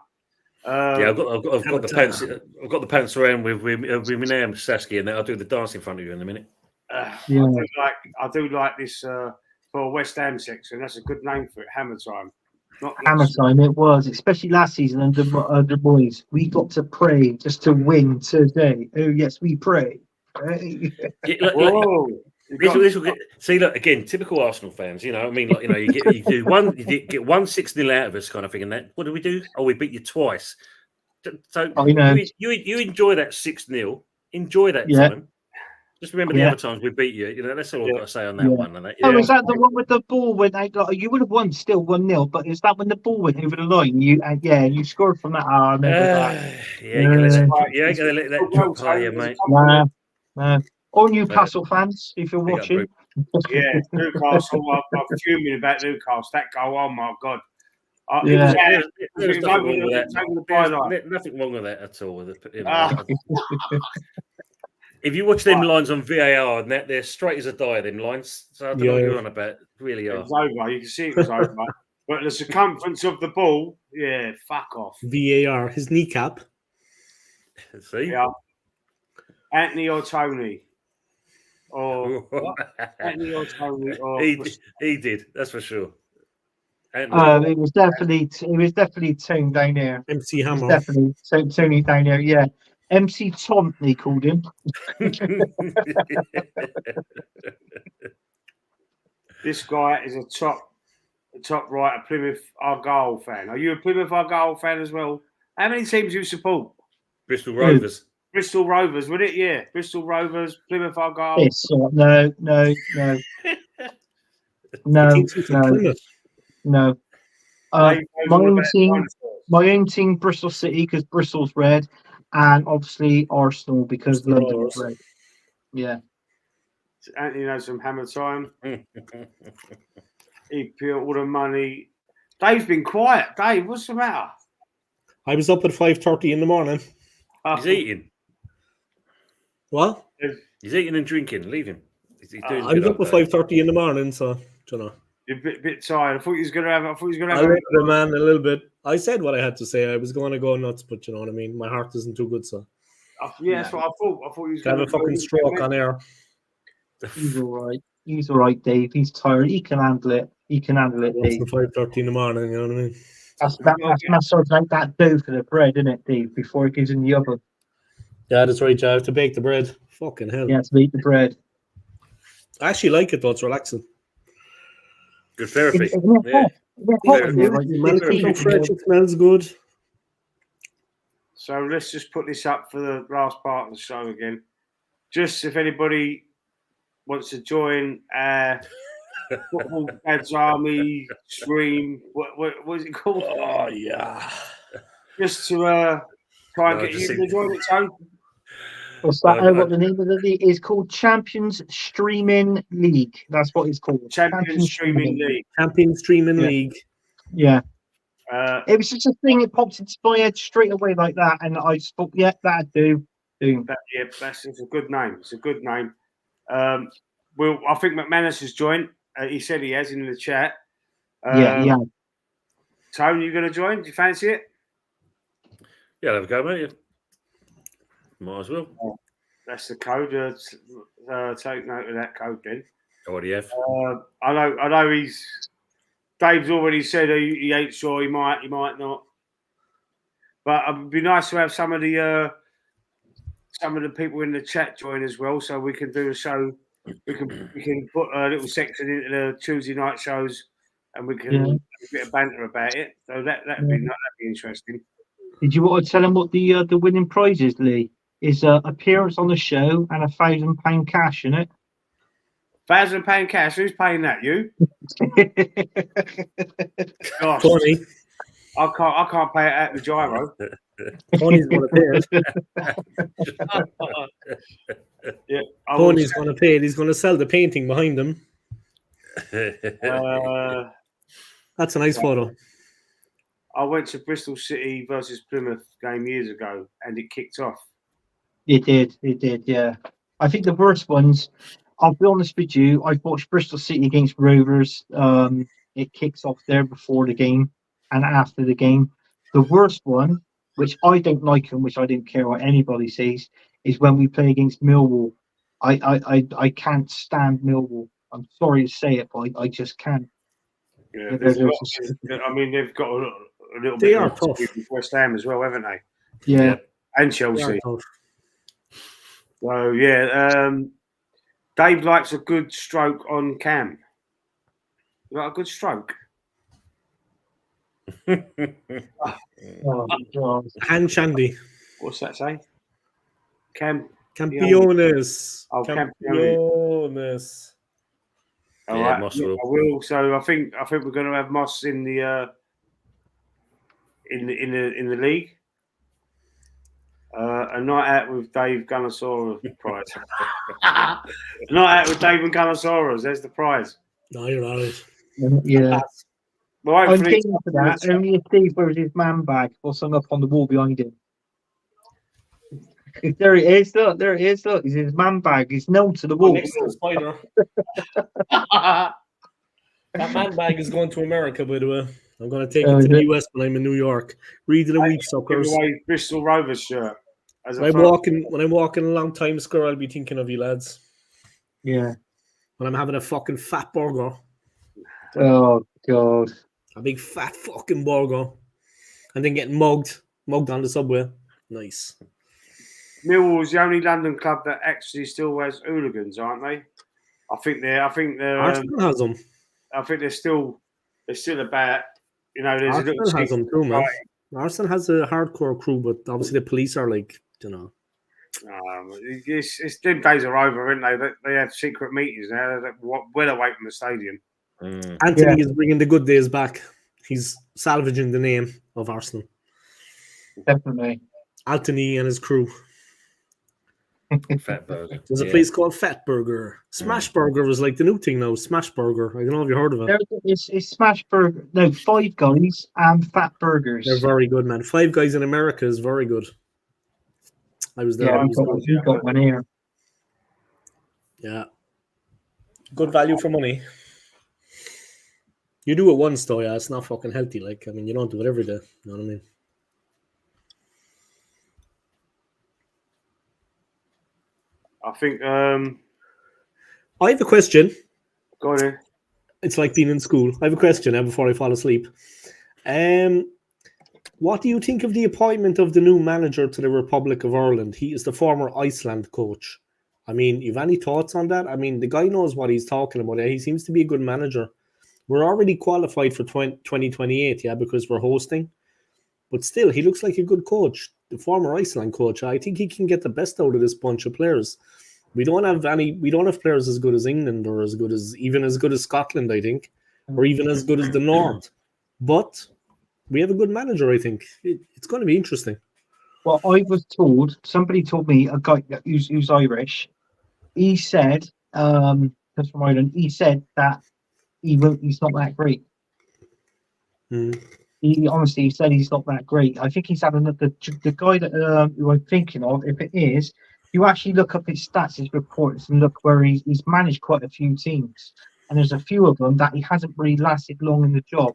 I've got the pants. I've got the pants around with my name Saskia, and then I'll do the dance in front of you in a minute. I do like this for West Ham section. That's a good name for it. Hammer Time. Hammer Time. It was, especially last season under boys. We got to pray just to win today. Oh yes, we pray. See, look again. Typical Arsenal fans. You know, I mean, you get 1-6-0 out of us, kind of thing. And that, what do we do? Oh, we beat you twice. So you enjoy that 6-0. Enjoy that time. Just remember the other times we beat you. You know, that's all I've got to say on that one. And that, is that the one with the ball when you would have won still 1-0? But is that when the ball went over the line? You scored from that. I remember that. You ain't gonna let that drop higher, mate. Nah. All Newcastle fans, if you're watching. Yeah, Newcastle. I'm fuming about Newcastle. That goal, oh my God. There's nothing wrong with that at all. If you watch them lines on VAR, and they're straight as a die, them lines. So I don't know what you're on about. Really are. It was over. You can see it was over. But the circumference of the ball, fuck off. VAR, his kneecap. See? Yeah. Anthony or Tony. Anthony or Tony. He did, that's for sure. It was definitely Tony down there. MC Hammer. Definitely Tony down there, yeah. MC Tom, they called him. This guy is a top right, a Plymouth Argyle fan. Are you a Plymouth Argyle fan as well? How many teams do you support? Bristol Rovers. Bristol Rovers, would it? Yeah, Bristol Rovers, Plymouth Argyle. It's no. My own team, Bristol City, because Bristol's red, and obviously Arsenal because Bristol London's Rovers. red. Yeah. Anthony knows some hammer time. He put all the money. Dave's been quiet. Dave, what's the matter? I was up at 5:30 in the morning. He's eating. What? He's eating and drinking. Leave him. He's doing I was up at 5:30 in the morning, so you know. You're a bit tired. I thought he was going to have. A little bit. I said what I had to say. I was going to go nuts, but you know what I mean. My heart isn't too good, so. Yeah, that's what I thought. I thought he was going to have a fucking stroke on air. He's all right, Dave. He's tired. He can handle it. Dave. 5:30 in the morning. You know what I mean. That's sort of like that dough for the bread, isn't it, Dave? Before it goes in the oven. Yeah, that's right. I have to bake the bread. Fucking hell. Yeah, to eat the bread. I actually like it though. It's relaxing. Good therapy. It smells good. So let's just put this up for the last part of the show again. Just if anybody wants to join Football Dad's Army stream, what is it called? Oh yeah. Just to try and get you to join it, Tone. What's that? What the name of the league is called? Champions Streaming League. That's what it's called. Champions Streaming League. Champions Streaming League. Yeah. It was just a thing. It popped into my head straight away like that, and I just thought, yeah, that'd do. It's a good name. It's a good name. I think McManus has joined. He said he has in the chat. Yeah. Tony, you going to join? Do you fancy it? Yeah, have a go, mate. Might as well. That's the code. Take note of that code then. Already have. I know. Dave's already said he ain't sure. He might not. But it'd be nice to have some of the people in the chat join as well, so we can do a show. We can put a little section into the Tuesday night shows, and we can have a bit of banter about it. So that'd be interesting. Did you want to tell him what the winning prize is, Lee? Is appearance on the show and £1,000 cash in it. £1,000 cash. Who's paying that? You? Gosh, Tony. I can't pay it at the gyro. Tony's going to pay it. Yeah, Tony's going to pay it. He's going to sell the painting behind him. That's a nice photo. I went to Bristol City versus Plymouth game years ago, and it kicked off. It did, yeah. I think the worst ones, I'll be honest with you, I've watched Bristol City against Rovers. It kicks off there before the game and after the game. The worst one, which I don't like and which I didn't care what anybody says, is when we play against Millwall. I can't stand Millwall. I'm sorry to say it, but I just can't. Yeah, they've got a little bit of tough with West Ham as well, haven't they? Yeah. And Chelsea. So Dave likes a good stroke on Cam. You like a good stroke? Oh, God. Hand Shandy. What's that say? Campeones. Oh, Campeones. All right. Moss will. I will. So I think we're going to have Moss in the league. A night out with Dave Gunnosaurus prize. A night out with Dave and Gunnosaurus. There's the prize. No, you're right. Yeah. Well, I'm game for that. Only if Dave wears his man bag or something up on the wall behind him. There it is. Look, there it is. Look, it's his man bag. He's nailed to the wall. Next to the spider. That man bag is going to America, by the way. I'm going to take it to the US when I'm in New York. Read of the week, suckers. Give away Bristol Rovers shirt. When I'm walking along Times Square, I'll be thinking of you lads. Yeah. When I'm having a fucking fat burger. Oh, God. A big fat fucking burger. And then getting mugged on the subway. Nice. Millwall's the only London club that actually still has hooligans, aren't they? I think they're. Arsenal has them. I think they're still about. You know, there's Arsenal has them too, man. Arsenal has a hardcore crew, but obviously the police are like, you know. It's them days are over, aren't they? They have secret meetings now. Well away from the stadium. Anthony is bringing the good days back. He's salvaging the name of Arsenal. Definitely. Anthony and his crew. Fat Burger. There's a place called Fat Burger. Smash Burger was like the new thing now. Smash Burger. I don't know if you heard of it. It's Smash Burger. No, Five Guys and Fat Burgers. They're very good, man. Five Guys in America is very good. I was there. Yeah, we got one here. Yeah. Good value for money. You do it once, though, yeah. It's not fucking healthy. Like, I mean, you don't do it every day. You know what I mean? I think. I have a question. Go on in. It's like being in school. I have a question now before I fall asleep. What do you think of the appointment of the new manager to the Republic of Ireland? He is the former Iceland coach. I mean, you have any thoughts on that? I mean, the guy knows what he's talking about. He seems to be a good manager. We're already qualified for 2028, yeah, because we're hosting. But still, he looks like a good coach. The former Iceland coach. I think he can get the best out of this bunch of players. We don't have players as good as England or as good as Scotland, I think, or even as good as the North. But we have a good manager, I think. It's going to be interesting. Well, I was told, somebody told me, a guy who's Irish, he said, that's from Ireland, he said that he's not that great. He honestly said he's not that great. I think he's had another, the guy that who I'm thinking of, if it is, you actually look up his stats, his reports, and look where he's managed quite a few teams. And there's a few of them that he hasn't really lasted long in the job.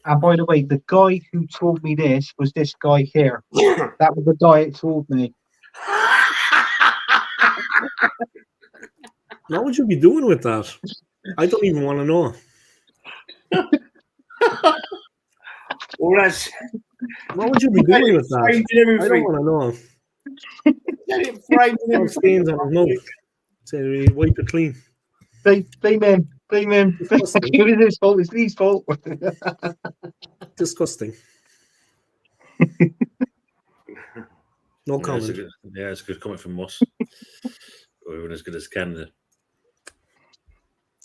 And by the way, the guy who told me this was this guy here. That was the guy that told me. What would you be doing with that? I don't even want to know. Well, what would you be doing with that? I don't want to know. Stains on his mouth. Say, wipe it clean. Blame him. It's his fault. It's Lee's fault. Disgusting. No comment. It's a good comment from Moss. Or even as good as Canada.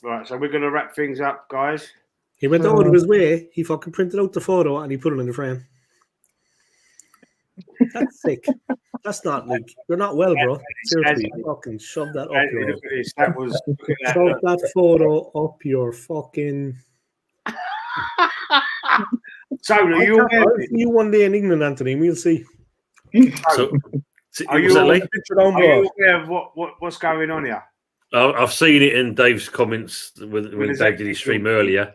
Right, so we're going to wrap things up, guys. He went out of his way. He fucking printed out the photo and he put it in the frame. That's sick. That's not like you're not well, bro. Seriously, fucking shove that up your. Shove that photo up your fucking. So are you aware? I'll see you one day in England, Anthony. We'll see. So, are you aware of what's going on here? I've seen it in Dave's comments when Dave did his stream earlier.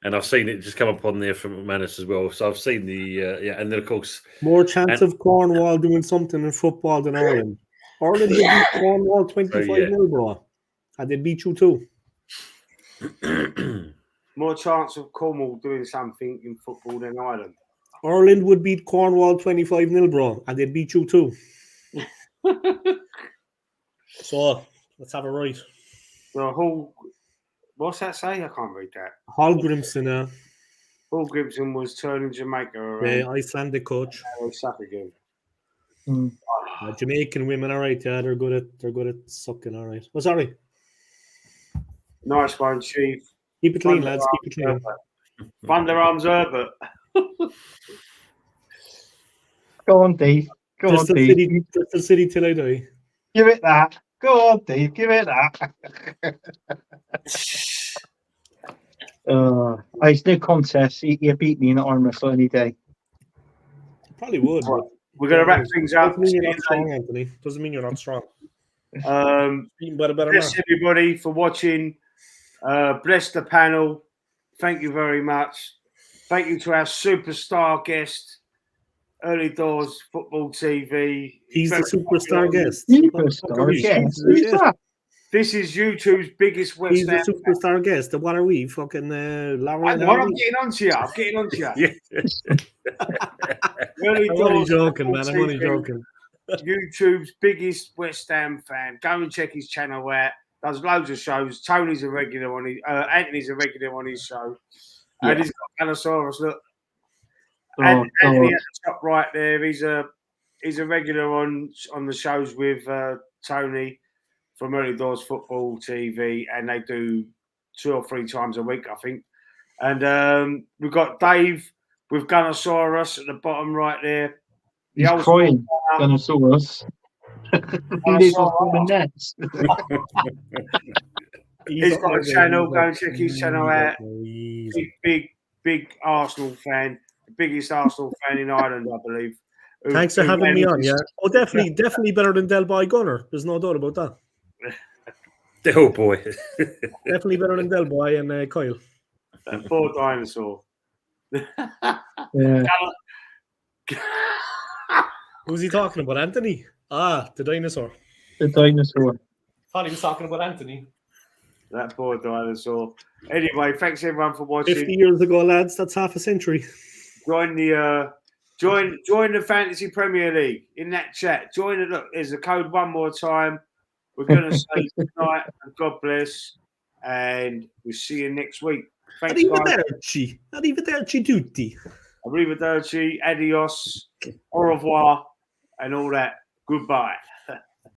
And I've seen it just come up on there from Manus as well. So I've seen the, and then of course... More chance of Cornwall doing something in football than Ireland. Ireland would beat Cornwall 25-0, bro. And they'd beat you too. More chance of Cornwall doing something in football than Ireland. Ireland would beat Cornwall 25-0, bro. And they'd beat you too. So, let's have a right. The whole... What's that say? I can't read that. Hallgrimsson. Hallgrimsson was turning Jamaica around. Yeah, Icelandic coach. They suck again. Jamaican women, all right. Yeah, they're good at sucking. All right. Oh, sorry. Nice one, Chief. Keep it clean, lads. Keep it clean. Thunderarms Herbert. Go on, Dave. Go on, Dave. Bristol City till I die. Give it that. Go on, Dave. Give it that. It's no contest. You beat me in armour for any day. Probably would. Right. We're going to wrap things up. Doesn't mean you're not strong, Anthony. Doesn't mean you're not strong. Bless everybody for watching. Bless the panel. Thank you very much. Thank you to our superstar guest, Early Doors Football TV. He's the superstar guest. Superstar guest. This is YouTube's biggest West He's the superstar guest. What are we? Fucking I'm getting on to you. I'm getting on to you. I'm only joking, man. I'm only joking. YouTube's biggest West Ham fan. Go and check his channel out. Does loads of shows. Tony's a regular on his. Anthony's a regular on his show. Yeah. And he's got Allosaurus. Look, Oh, Anthony God. at the top right there. He's a regular on the shows with Tony from Early Doors Football TV, and they do 2 or 3 times a week, I think. And we've got Dave with Gunnosaurus at the bottom right there. He's crying, Gunnosaurus. He lives on the nets. He's got a channel. Go and check his channel out. Big Arsenal fan. The biggest Arsenal fan in Ireland, I believe. Thanks for having me on, yeah. Oh, definitely better than Del Boy Gunner. There's no doubt about that. Oh, boy. Definitely better than Del Boy and Kyle. That poor dinosaur. Yeah. Who's he talking about? Anthony? Ah, the dinosaur. The dinosaur. Thought he was talking about Anthony. That poor dinosaur. Anyway, thanks everyone for watching. 50 years ago, lads. That's half a century. Join the Fantasy Premier League in that chat. Join it. Look, there's a code one more time. We're going to say good night and God bless. And we'll see you next week. Thanks, guys. Arrivederci tutti. Arrivederci, adios, au revoir, and all that. Goodbye.